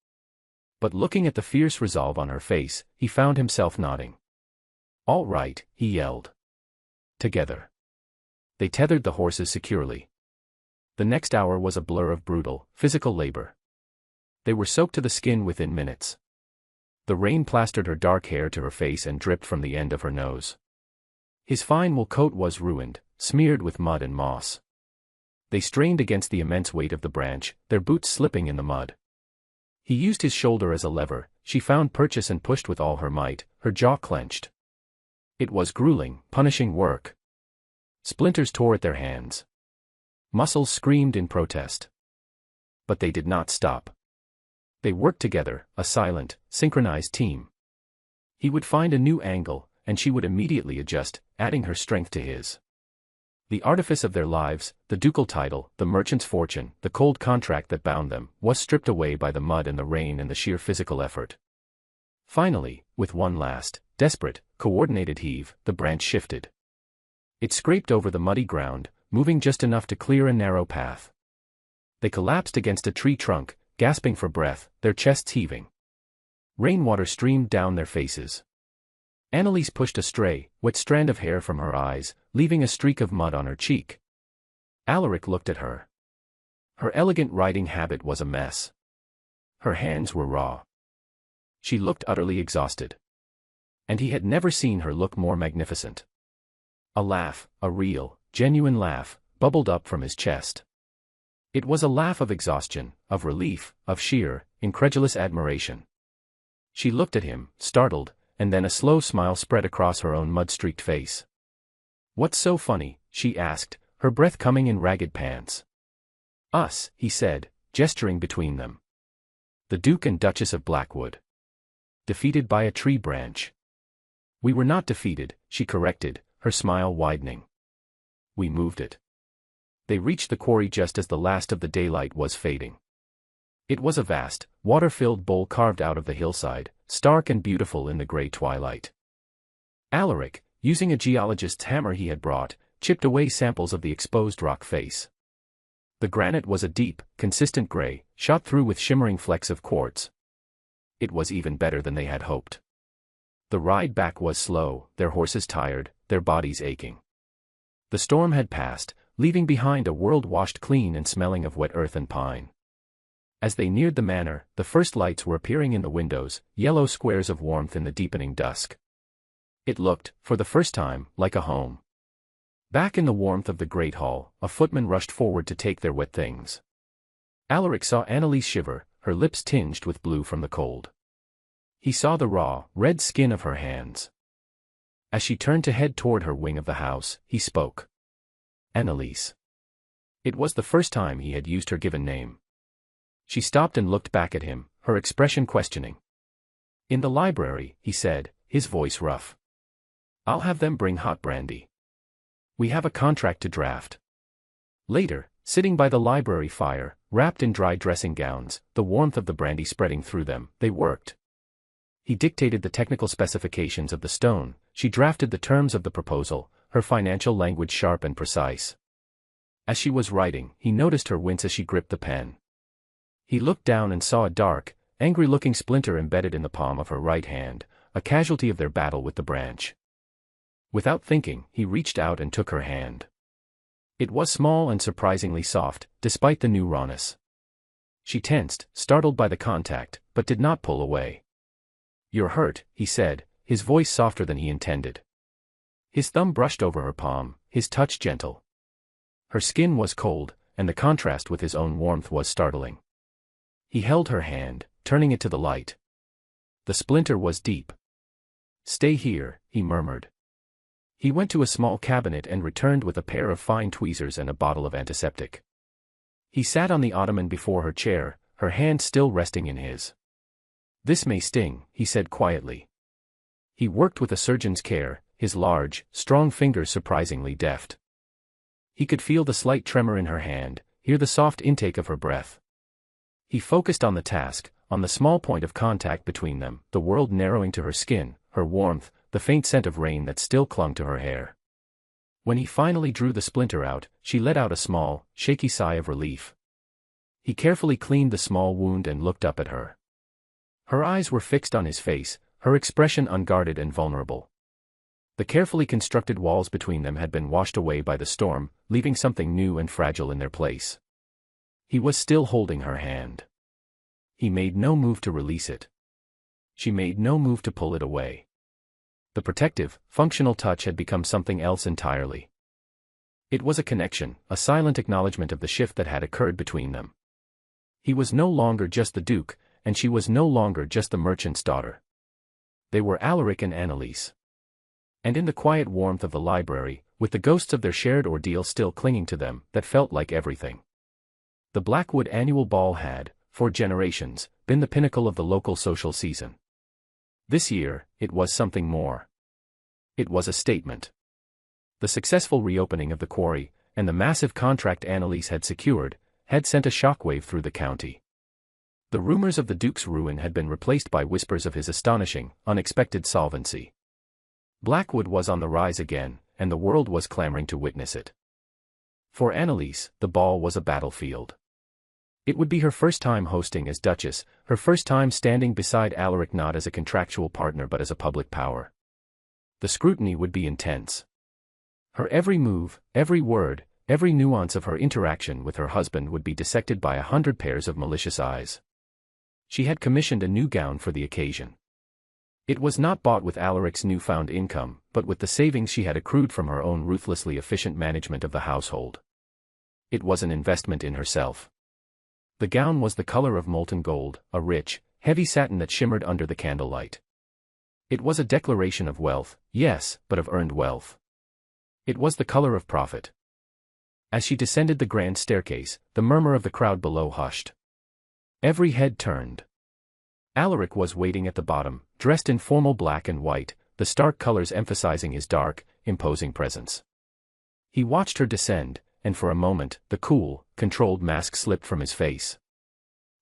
But looking at the fierce resolve on her face, he found himself nodding. "All right," he yelled. Together. They tethered the horses securely. The next hour was a blur of brutal, physical labor. They were soaked to the skin within minutes. The rain plastered her dark hair to her face and dripped from the end of her nose. His fine wool coat was ruined, smeared with mud and moss. They strained against the immense weight of the branch, their boots slipping in the mud. He used his shoulder as a lever, she found purchase and pushed with all her might, her jaw clenched. It was grueling, punishing work. Splinters tore at their hands. Muscles screamed in protest. But they did not stop. They worked together, a silent, synchronized team. He would find a new angle, and she would immediately adjust, adding her strength to his. The artifice of their lives, the ducal title, the merchant's fortune, the cold contract that bound them, was stripped away by the mud and the rain and the sheer physical effort. Finally, with one last, desperate, coordinated heave, the branch shifted. It scraped over the muddy ground, moving just enough to clear a narrow path. They collapsed against a tree trunk, gasping for breath, their chests heaving. Rainwater streamed down their faces. Anneliese pushed a stray, wet strand of hair from her eyes, leaving a streak of mud on her cheek. Alaric looked at her. Her elegant riding habit was a mess. Her hands were raw. She looked utterly exhausted. And he had never seen her look more magnificent. A laugh, a real, genuine laugh, bubbled up from his chest. It was a laugh of exhaustion, of relief, of sheer, incredulous admiration. She looked at him, startled, and then a slow smile spread across her own mud-streaked face. "What's so funny?" she asked, her breath coming in ragged pants. "Us," he said, gesturing between them. "The Duke and Duchess of Blackwood. Defeated by a tree branch." "We were not defeated," she corrected, her smile widening. "We moved it." They reached the quarry just as the last of the daylight was fading. It was a vast, water-filled bowl carved out of the hillside, stark and beautiful in the gray twilight. Alaric, using a geologist's hammer he had brought, chipped away samples of the exposed rock face. The granite was a deep, consistent gray, shot through with shimmering flecks of quartz. It was even better than they had hoped. The ride back was slow, their horses tired, their bodies aching. The storm had passed, leaving behind a world washed clean and smelling of wet earth and pine. As they neared the manor, the first lights were appearing in the windows, yellow squares of warmth in the deepening dusk. It looked, for the first time, like a home. Back in the warmth of the great hall, a footman rushed forward to take their wet things. Alaric saw Annalise shiver, her lips tinged with blue from the cold. He saw the raw, red skin of her hands. As she turned to head toward her wing of the house, he spoke. Annalise. It was the first time he had used her given name. She stopped and looked back at him, her expression questioning. In the library, he said, his voice rough. I'll have them bring hot brandy. We have a contract to draft. Later, sitting by the library fire, wrapped in dry dressing gowns, the warmth of the brandy spreading through them, they worked. He dictated the technical specifications of the stone, she drafted the terms of the proposal, her financial language sharp and precise. As she was writing, he noticed her wince as she gripped the pen. He looked down and saw a dark, angry-looking splinter embedded in the palm of her right hand, a casualty of their battle with the branch. Without thinking, he reached out and took her hand. It was small and surprisingly soft, despite the new rawness. She tensed, startled by the contact, but did not pull away. You're hurt, he said, his voice softer than he intended. His thumb brushed over her palm, his touch gentle. Her skin was cold, and the contrast with his own warmth was startling. He held her hand, turning it to the light. The splinter was deep. Stay here, he murmured. He went to a small cabinet and returned with a pair of fine tweezers and a bottle of antiseptic. He sat on the ottoman before her chair, her hand still resting in his. This may sting, he said quietly. He worked with a surgeon's care, his large, strong fingers surprisingly deft. He could feel the slight tremor in her hand, hear the soft intake of her breath. He focused on the task, on the small point of contact between them, the world narrowing to her skin, her warmth, the faint scent of rain that still clung to her hair. When he finally drew the splinter out, she let out a small, shaky sigh of relief. He carefully cleaned the small wound and looked up at her. Her eyes were fixed on his face, her expression unguarded and vulnerable. The carefully constructed walls between them had been washed away by the storm, leaving something new and fragile in their place. He was still holding her hand. He made no move to release it. She made no move to pull it away. The protective, functional touch had become something else entirely. It was a connection, a silent acknowledgement of the shift that had occurred between them. He was no longer just the Duke, and she was no longer just the merchant's daughter. They were Alaric and Annalise. And in the quiet warmth of the library, with the ghosts of their shared ordeal still clinging to them, that felt like everything. The Blackwood annual ball had, for generations, been the pinnacle of the local social season. This year, it was something more. It was a statement. The successful reopening of the quarry, and the massive contract Annalise had secured, had sent a shockwave through the county. The rumors of the Duke's ruin had been replaced by whispers of his astonishing, unexpected solvency. Blackwood was on the rise again, and the world was clamoring to witness it. For Annalise, the ball was a battlefield. It would be her first time hosting as Duchess, her first time standing beside Alaric not as a contractual partner but as a public power. The scrutiny would be intense. Her every move, every word, every nuance of her interaction with her husband would be dissected by 100 pairs of malicious eyes. She had commissioned a new gown for the occasion. It was not bought with Alaric's newfound income, but with the savings she had accrued from her own ruthlessly efficient management of the household. It was an investment in herself. The gown was the color of molten gold, a rich, heavy satin that shimmered under the candlelight. It was a declaration of wealth, yes, but of earned wealth. It was the color of profit. As she descended the grand staircase, the murmur of the crowd below hushed. Every head turned. Alaric was waiting at the bottom, dressed in formal black and white, the stark colors emphasizing his dark, imposing presence. He watched her descend, and for a moment, the cool, controlled mask slipped from his face.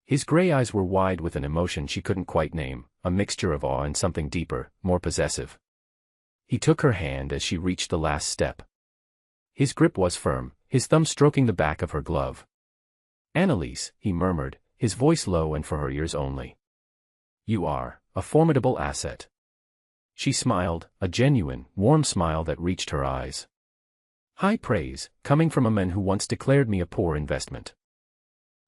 His gray eyes were wide with an emotion she couldn't quite name, a mixture of awe and something deeper, more possessive. He took her hand as she reached the last step. His grip was firm, his thumb stroking the back of her glove. Annalise, he murmured, his voice low and for her ears only. You are a formidable asset. She smiled, a genuine, warm smile that reached her eyes. High praise, coming from a man who once declared me a poor investment.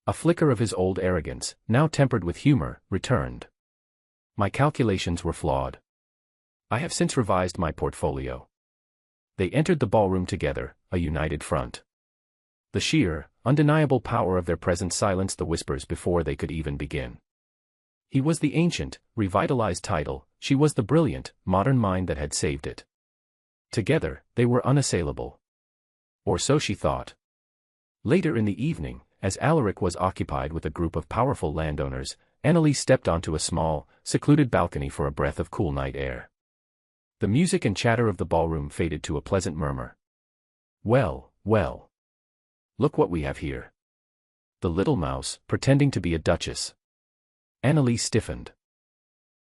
A flicker of his old arrogance, now tempered with humor, returned. My calculations were flawed. I have since revised my portfolio. They entered the ballroom together, a united front. The sheer, undeniable power of their presence silenced the whispers before they could even begin. He was the ancient, revitalized title, she was the brilliant, modern mind that had saved it. Together, they were unassailable. Or so she thought. Later in the evening, as Alaric was occupied with a group of powerful landowners, Annalise stepped onto a small, secluded balcony for a breath of cool night air. The music and chatter of the ballroom faded to a pleasant murmur. Well, well. Look what we have here. The little mouse, pretending to be a duchess. Annalise stiffened.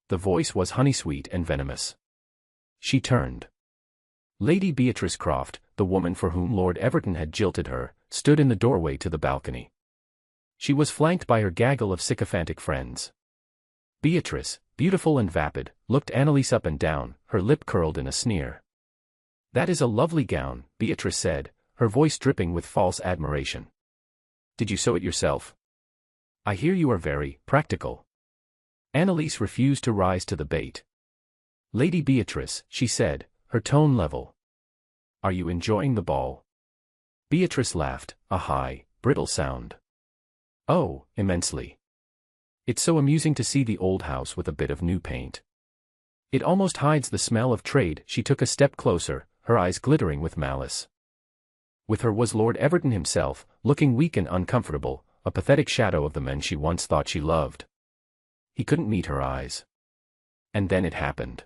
The voice was honey-sweet and venomous. She turned. Lady Beatrice Croft, the woman for whom Lord Everton had jilted her, stood in the doorway to the balcony. She was flanked by her gaggle of sycophantic friends. Beatrice, beautiful and vapid, looked Annalise up and down, her lip curled in a sneer. That is a lovely gown, Beatrice said, her voice dripping with false admiration. Did you sew it yourself? I hear you are very practical. Annalise refused to rise to the bait. Lady Beatrice, she said, her tone level. Are you enjoying the ball? Beatrice laughed, a high, brittle sound. Oh, immensely. It's so amusing to see the old house with a bit of new paint. It almost hides the smell of trade. She took a step closer, her eyes glittering with malice. With her was Lord Everton himself, looking weak and uncomfortable, a pathetic shadow of the men she once thought she loved. He couldn't meet her eyes. And then it happened.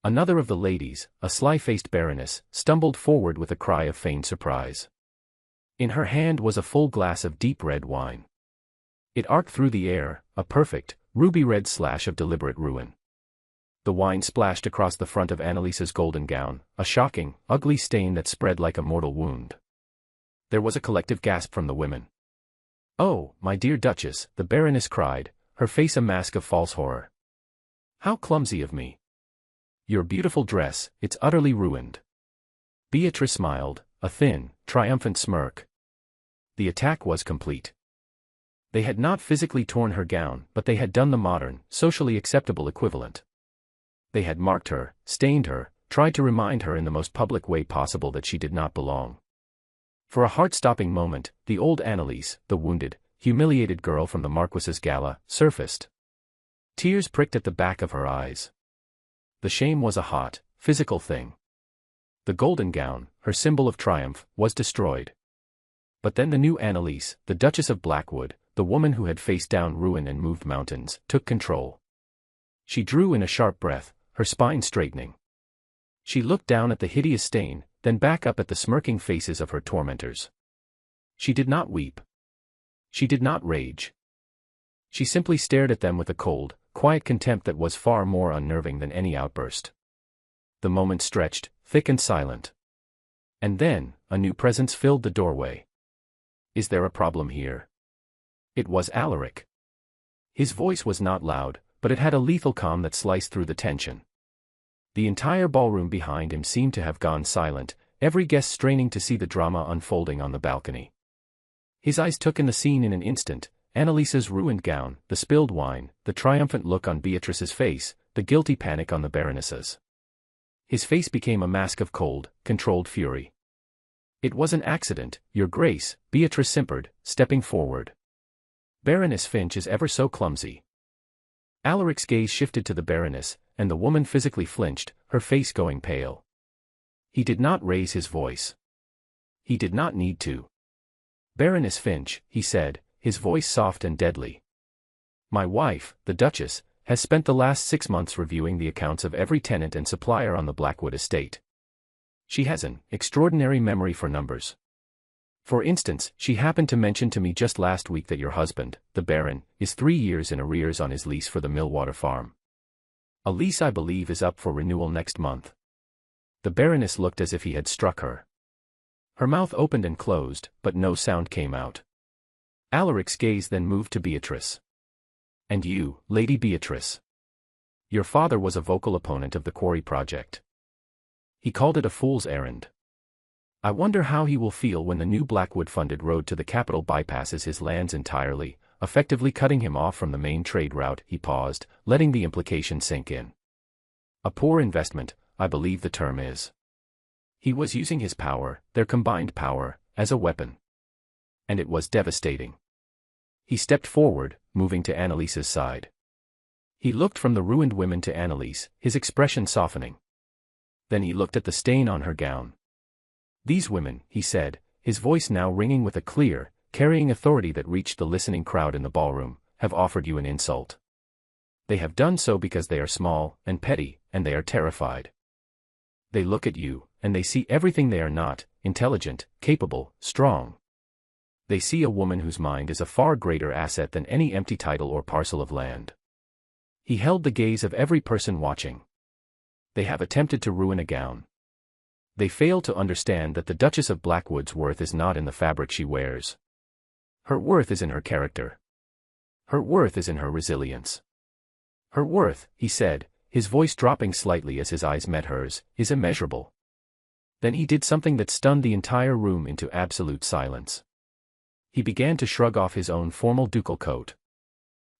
Another of the ladies, a sly-faced baroness, stumbled forward with a cry of feigned surprise. In her hand was a full glass of deep red wine. It arced through the air, a perfect, ruby-red slash of deliberate ruin. The wine splashed across the front of Annalise's golden gown, a shocking, ugly stain that spread like a mortal wound. There was a collective gasp from the women. Oh, my dear Duchess, the Baroness cried, her face a mask of false horror. How clumsy of me. Your beautiful dress, it's utterly ruined. Beatrice smiled, a thin, triumphant smirk. The attack was complete. They had not physically torn her gown, but they had done the modern, socially acceptable equivalent. They had marked her, stained her, tried to remind her in the most public way possible that she did not belong. For a heart-stopping moment, the old Annalise, the wounded, humiliated girl from the Marquis's gala, surfaced. Tears pricked at the back of her eyes. The shame was a hot, physical thing. The golden gown, her symbol of triumph, was destroyed. But then the new Annalise, the Duchess of Blackwood, the woman who had faced down ruin and moved mountains, took control. She drew in a sharp breath, her spine straightening. She looked down at the hideous stain, then back up at the smirking faces of her tormentors. She did not weep. She did not rage. She simply stared at them with a cold, quiet contempt that was far more unnerving than any outburst. The moment stretched, thick and silent. And then, a new presence filled the doorway. Is there a problem here? It was Alaric. His voice was not loud, but it had a lethal calm that sliced through the tension. The entire ballroom behind him seemed to have gone silent, every guest straining to see the drama unfolding on the balcony. His eyes took in the scene in an instant, Annalise's ruined gown, the spilled wine, the triumphant look on Beatrice's face, the guilty panic on the Baroness's. His face became a mask of cold, controlled fury. It was an accident, Your Grace, Beatrice simpered, stepping forward. Baroness Finch is ever so clumsy. Alaric's gaze shifted to the Baroness, and the woman physically flinched, her face going pale. He did not raise his voice. He did not need to. Baroness Finch, he said, his voice soft and deadly. My wife, the Duchess, has spent the last 6 months reviewing the accounts of every tenant and supplier on the Blackwood estate. She has an extraordinary memory for numbers. For instance, she happened to mention to me just last week that your husband, the Baron, is 3 years in arrears on his lease for the Millwater farm. A lease I believe is up for renewal next month. The Baroness looked as if he had struck her. Her mouth opened and closed, but no sound came out. Alaric's gaze then moved to Beatrice. And you, Lady Beatrice. Your father was a vocal opponent of the quarry project. He called it a fool's errand. I wonder how he will feel when the new Blackwood-funded road to the capital bypasses his lands entirely, effectively cutting him off from the main trade route. He paused, letting the implication sink in. A poor investment, I believe the term is. He was using his power, their combined power, as a weapon. And it was devastating. He stepped forward, moving to Annalise's side. He looked from the ruined women to Annalise, his expression softening. Then he looked at the stain on her gown. These women, he said, his voice now ringing with a clear, carrying authority that reached the listening crowd in the ballroom, have offered you an insult. They have done so because they are small and petty, and they are terrified. They look at you, and they see everything they are not: intelligent, capable, strong. They see a woman whose mind is a far greater asset than any empty title or parcel of land. He held the gaze of every person watching. They have attempted to ruin a gown. They fail to understand that the Duchess of Blackwood's worth is not in the fabric she wears. Her worth is in her character. Her worth is in her resilience. Her worth, he said, his voice dropping slightly as his eyes met hers, is immeasurable. Then he did something that stunned the entire room into absolute silence. He began to shrug off his own formal ducal coat.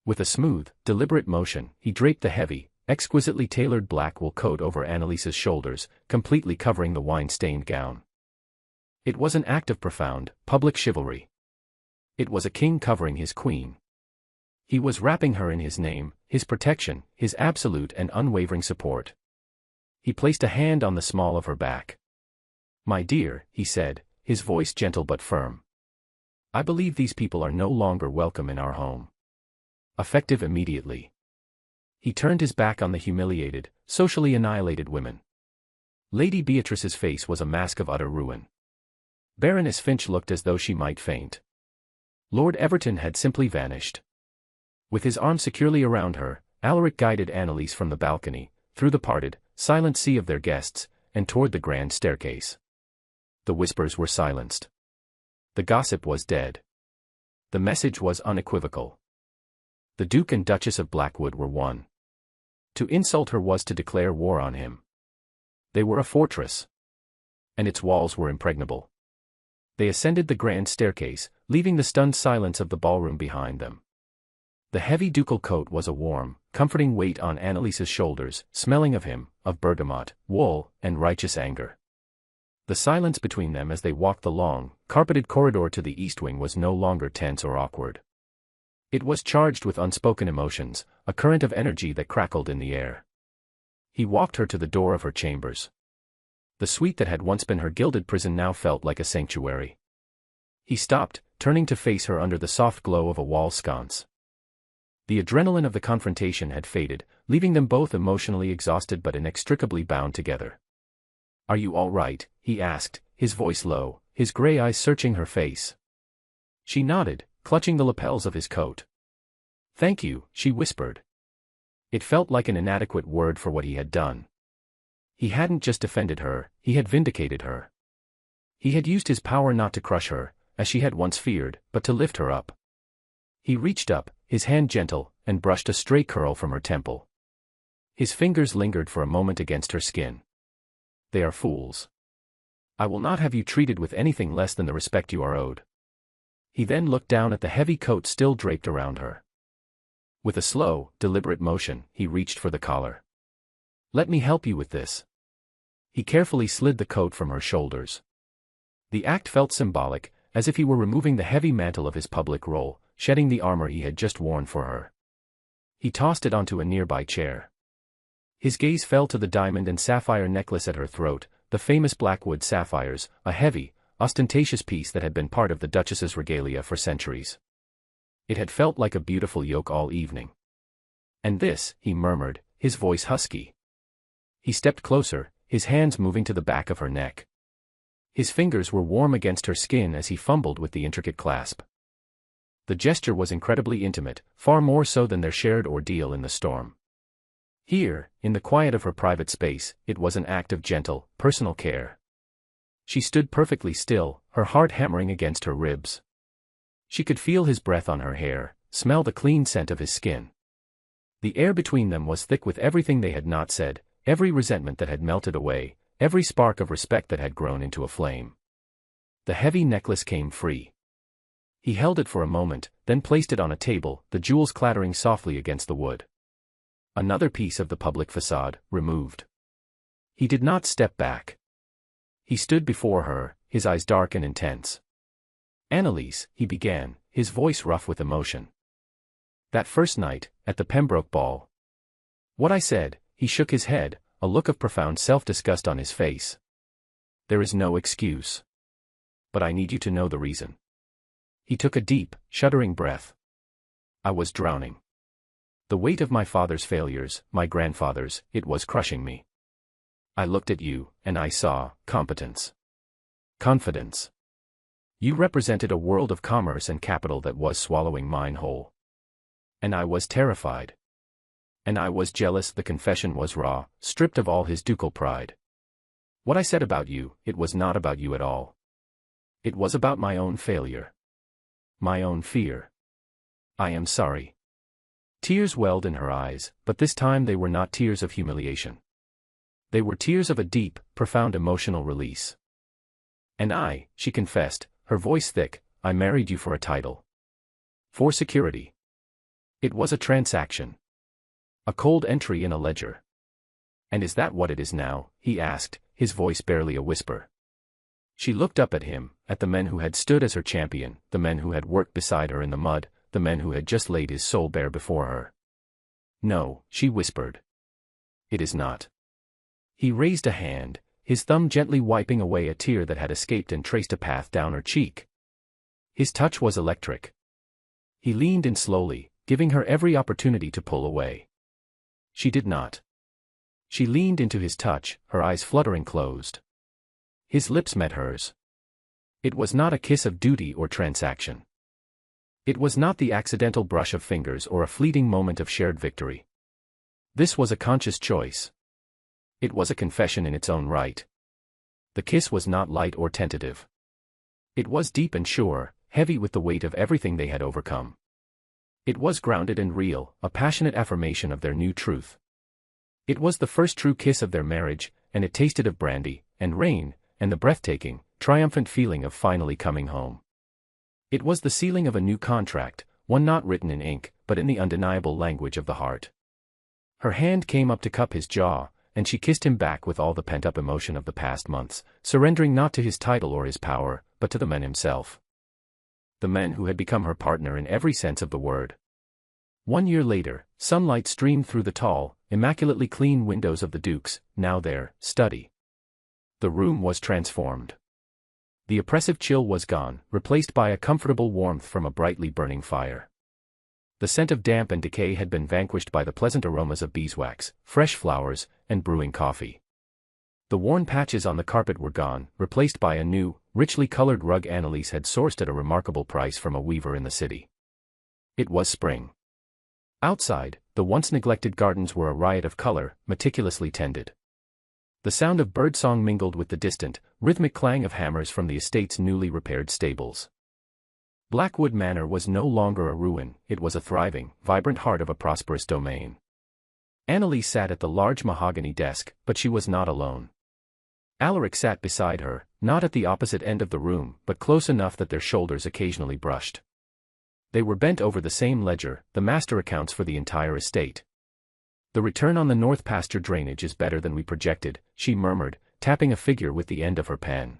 With a smooth, deliberate motion, he draped the heavy, exquisitely tailored black wool coat over Annalise's shoulders, completely covering the wine-stained gown. It was an act of profound, public chivalry. It was a king covering his queen. He was wrapping her in his name, his protection, his absolute and unwavering support. He placed a hand on the small of her back. "My dear," he said, his voice gentle but firm. "I believe these people are no longer welcome in our home." Effective immediately. He turned his back on the humiliated, socially annihilated women. Lady Beatrice's face was a mask of utter ruin. Baroness Finch looked as though she might faint. Lord Everton had simply vanished. With his arm securely around her, Alaric guided Annalise from the balcony, through the parted, silent sea of their guests, and toward the grand staircase. The whispers were silenced. The gossip was dead. The message was unequivocal. The Duke and Duchess of Blackwood were one. To insult her was to declare war on him. They were a fortress. And its walls were impregnable. They ascended the grand staircase, leaving the stunned silence of the ballroom behind them. The heavy ducal coat was a warm, comforting weight on Annalise's shoulders, smelling of him, of bergamot, wool, and righteous anger. The silence between them as they walked the long, carpeted corridor to the east wing was no longer tense or awkward. It was charged with unspoken emotions, a current of energy that crackled in the air. He walked her to the door of her chambers. The suite that had once been her gilded prison now felt like a sanctuary. He stopped, turning to face her under the soft glow of a wall sconce. The adrenaline of the confrontation had faded, leaving them both emotionally exhausted but inextricably bound together. "Are you all right?" he asked, his voice low, his gray eyes searching her face. She nodded, clutching the lapels of his coat. "Thank you," she whispered. It felt like an inadequate word for what he had done. He hadn't just defended her, he had vindicated her. He had used his power not to crush her, as she had once feared, but to lift her up. He reached up, his hand gentle, and brushed a stray curl from her temple. His fingers lingered for a moment against her skin. "They are fools. I will not have you treated with anything less than the respect you are owed." He then looked down at the heavy coat still draped around her. With a slow, deliberate motion, he reached for the collar. "Let me help you with this." He carefully slid the coat from her shoulders. The act felt symbolic, as if he were removing the heavy mantle of his public role, shedding the armor he had just worn for her. He tossed it onto a nearby chair. His gaze fell to the diamond and sapphire necklace at her throat, the famous Blackwood sapphires, a heavy, ostentatious piece that had been part of the Duchess's regalia for centuries. It had felt like a beautiful yoke all evening. "And this," he murmured, his voice husky. He stepped closer, his hands moving to the back of her neck. His fingers were warm against her skin as he fumbled with the intricate clasp. The gesture was incredibly intimate, far more so than their shared ordeal in the storm. Here, in the quiet of her private space, it was an act of gentle, personal care. She stood perfectly still, her heart hammering against her ribs. She could feel his breath on her hair, smell the clean scent of his skin. The air between them was thick with everything they had not said, every resentment that had melted away, every spark of respect that had grown into a flame. The heavy necklace came free. He held it for a moment, then placed it on a table, the jewels clattering softly against the wood. Another piece of the public facade, removed. He did not step back. He stood before her, his eyes dark and intense. "Annalise," he began, his voice rough with emotion. "That first night, at the Pembroke ball." "What I said," he shook his head, a look of profound self-disgust on his face. "There is no excuse. But I need you to know the reason." He took a deep, shuddering breath. "I was drowning. The weight of my father's failures, my grandfather's, it was crushing me. I looked at you, and I saw competence. Confidence. You represented a world of commerce and capital that was swallowing mine whole. And I was terrified. And I was jealous." The confession was raw, stripped of all his ducal pride. "What I said about you, it was not about you at all. It was about my own failure. My own fear. I am sorry." Tears welled in her eyes, but this time they were not tears of humiliation. They were tears of a deep, profound emotional release. "And I," she confessed, her voice thick, "I married you for a title. For security. It was a transaction. A cold entry in a ledger." "And is that what it is now?" he asked, his voice barely a whisper. She looked up at him, at the men who had stood as her champion, the men who had worked beside her in the mud, the men who had just laid his soul bare before her. "No," she whispered. "It is not." He raised a hand, his thumb gently wiping away a tear that had escaped and traced a path down her cheek. His touch was electric. He leaned in slowly, giving her every opportunity to pull away. She did not. She leaned into his touch, her eyes fluttering closed. His lips met hers. It was not a kiss of duty or transaction. It was not the accidental brush of fingers or a fleeting moment of shared victory. This was a conscious choice. It was a confession in its own right. The kiss was not light or tentative. It was deep and sure, heavy with the weight of everything they had overcome. It was grounded and real, a passionate affirmation of their new truth. It was the first true kiss of their marriage, and it tasted of brandy, and rain, and the breathtaking, triumphant feeling of finally coming home. It was the sealing of a new contract, one not written in ink, but in the undeniable language of the heart. Her hand came up to cup his jaw, and she kissed him back with all the pent-up emotion of the past months, surrendering not to his title or his power, but to the man himself. The man who had become her partner in every sense of the word. 1 year later, sunlight streamed through the tall, immaculately clean windows of the Duke's, now their, study. The room was transformed. The oppressive chill was gone, replaced by a comfortable warmth from a brightly burning fire. The scent of damp and decay had been vanquished by the pleasant aromas of beeswax, fresh flowers, and brewing coffee. The worn patches on the carpet were gone, replaced by a new, richly colored rug Annalise had sourced at a remarkable price from a weaver in the city. It was spring. Outside, the once neglected gardens were a riot of color, meticulously tended. The sound of birdsong mingled with the distant, rhythmic clang of hammers from the estate's newly repaired stables. Blackwood Manor was no longer a ruin, it was a thriving, vibrant heart of a prosperous domain. Annalise sat at the large mahogany desk, but she was not alone. Alaric sat beside her, not at the opposite end of the room, but close enough that their shoulders occasionally brushed. They were bent over the same ledger, the master accounts for the entire estate. "The return on the north pasture drainage is better than we projected," she murmured, tapping a figure with the end of her pen.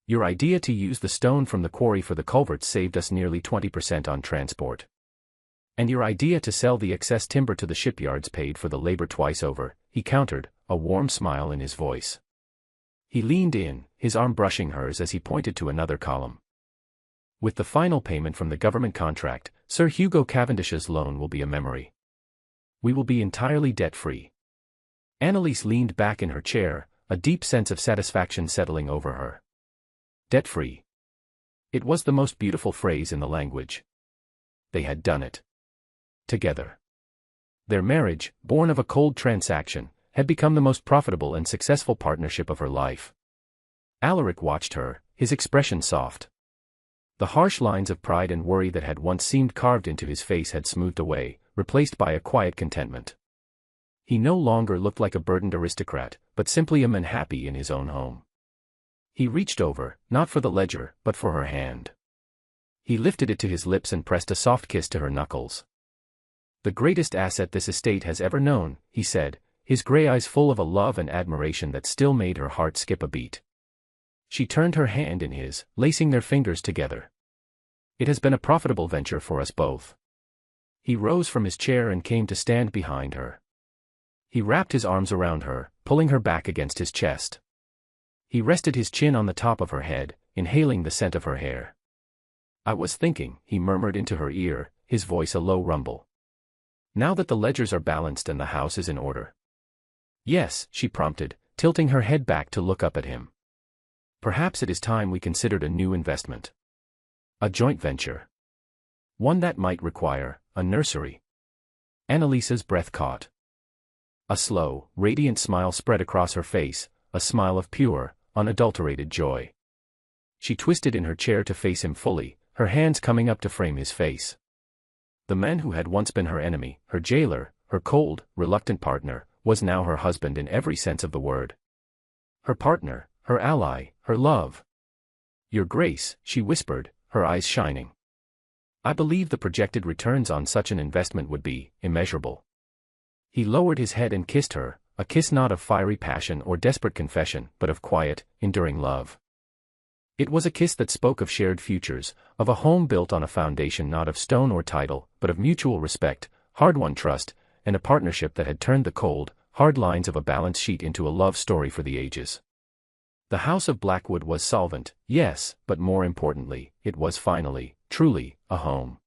"Your idea to use the stone from the quarry for the culverts saved us nearly 20% on transport. And your idea to sell the excess timber to the shipyards paid for the labor twice over," he countered, a warm smile in his voice. He leaned in, his arm brushing hers as he pointed to another column. "With the final payment from the government contract, Sir Hugo Cavendish's loan will be a memory. We will be entirely debt-free." Annalise leaned back in her chair, a deep sense of satisfaction settling over her. Debt-free. It was the most beautiful phrase in the language. They had done it. Together. Their marriage, born of a cold transaction, had become the most profitable and successful partnership of her life. Alaric watched her, his expression soft. The harsh lines of pride and worry that had once seemed carved into his face had smoothed away, replaced by a quiet contentment. He no longer looked like a burdened aristocrat, but simply a man happy in his own home. He reached over, not for the ledger, but for her hand. He lifted it to his lips and pressed a soft kiss to her knuckles. "The greatest asset this estate has ever known," he said, his gray eyes full of a love and admiration that still made her heart skip a beat. She turned her hand in his, lacing their fingers together. "It has been a profitable venture for us both." He rose from his chair and came to stand behind her. He wrapped his arms around her, pulling her back against his chest. He rested his chin on the top of her head, inhaling the scent of her hair. "I was thinking," he murmured into her ear, his voice a low rumble. "Now that the ledgers are balanced and the house is in order." "Yes," she prompted, tilting her head back to look up at him. "Perhaps it is time we considered a new investment. A joint venture. One that might require a nursery." Annalise's breath caught. A slow, radiant smile spread across her face, a smile of pure, unadulterated joy. She twisted in her chair to face him fully, her hands coming up to frame his face. The man who had once been her enemy, her jailer, her cold, reluctant partner, was now her husband in every sense of the word. Her partner, her ally, her love. "Your Grace," she whispered, her eyes shining. "I believe the projected returns on such an investment would be immeasurable." He lowered his head and kissed her, a kiss not of fiery passion or desperate confession, but of quiet, enduring love. It was a kiss that spoke of shared futures, of a home built on a foundation not of stone or title, but of mutual respect, hard-won trust, and a partnership that had turned the cold, hard lines of a balance sheet into a love story for the ages. The House of Blackwood was solvent, yes, but more importantly, it was finally, truly, a home.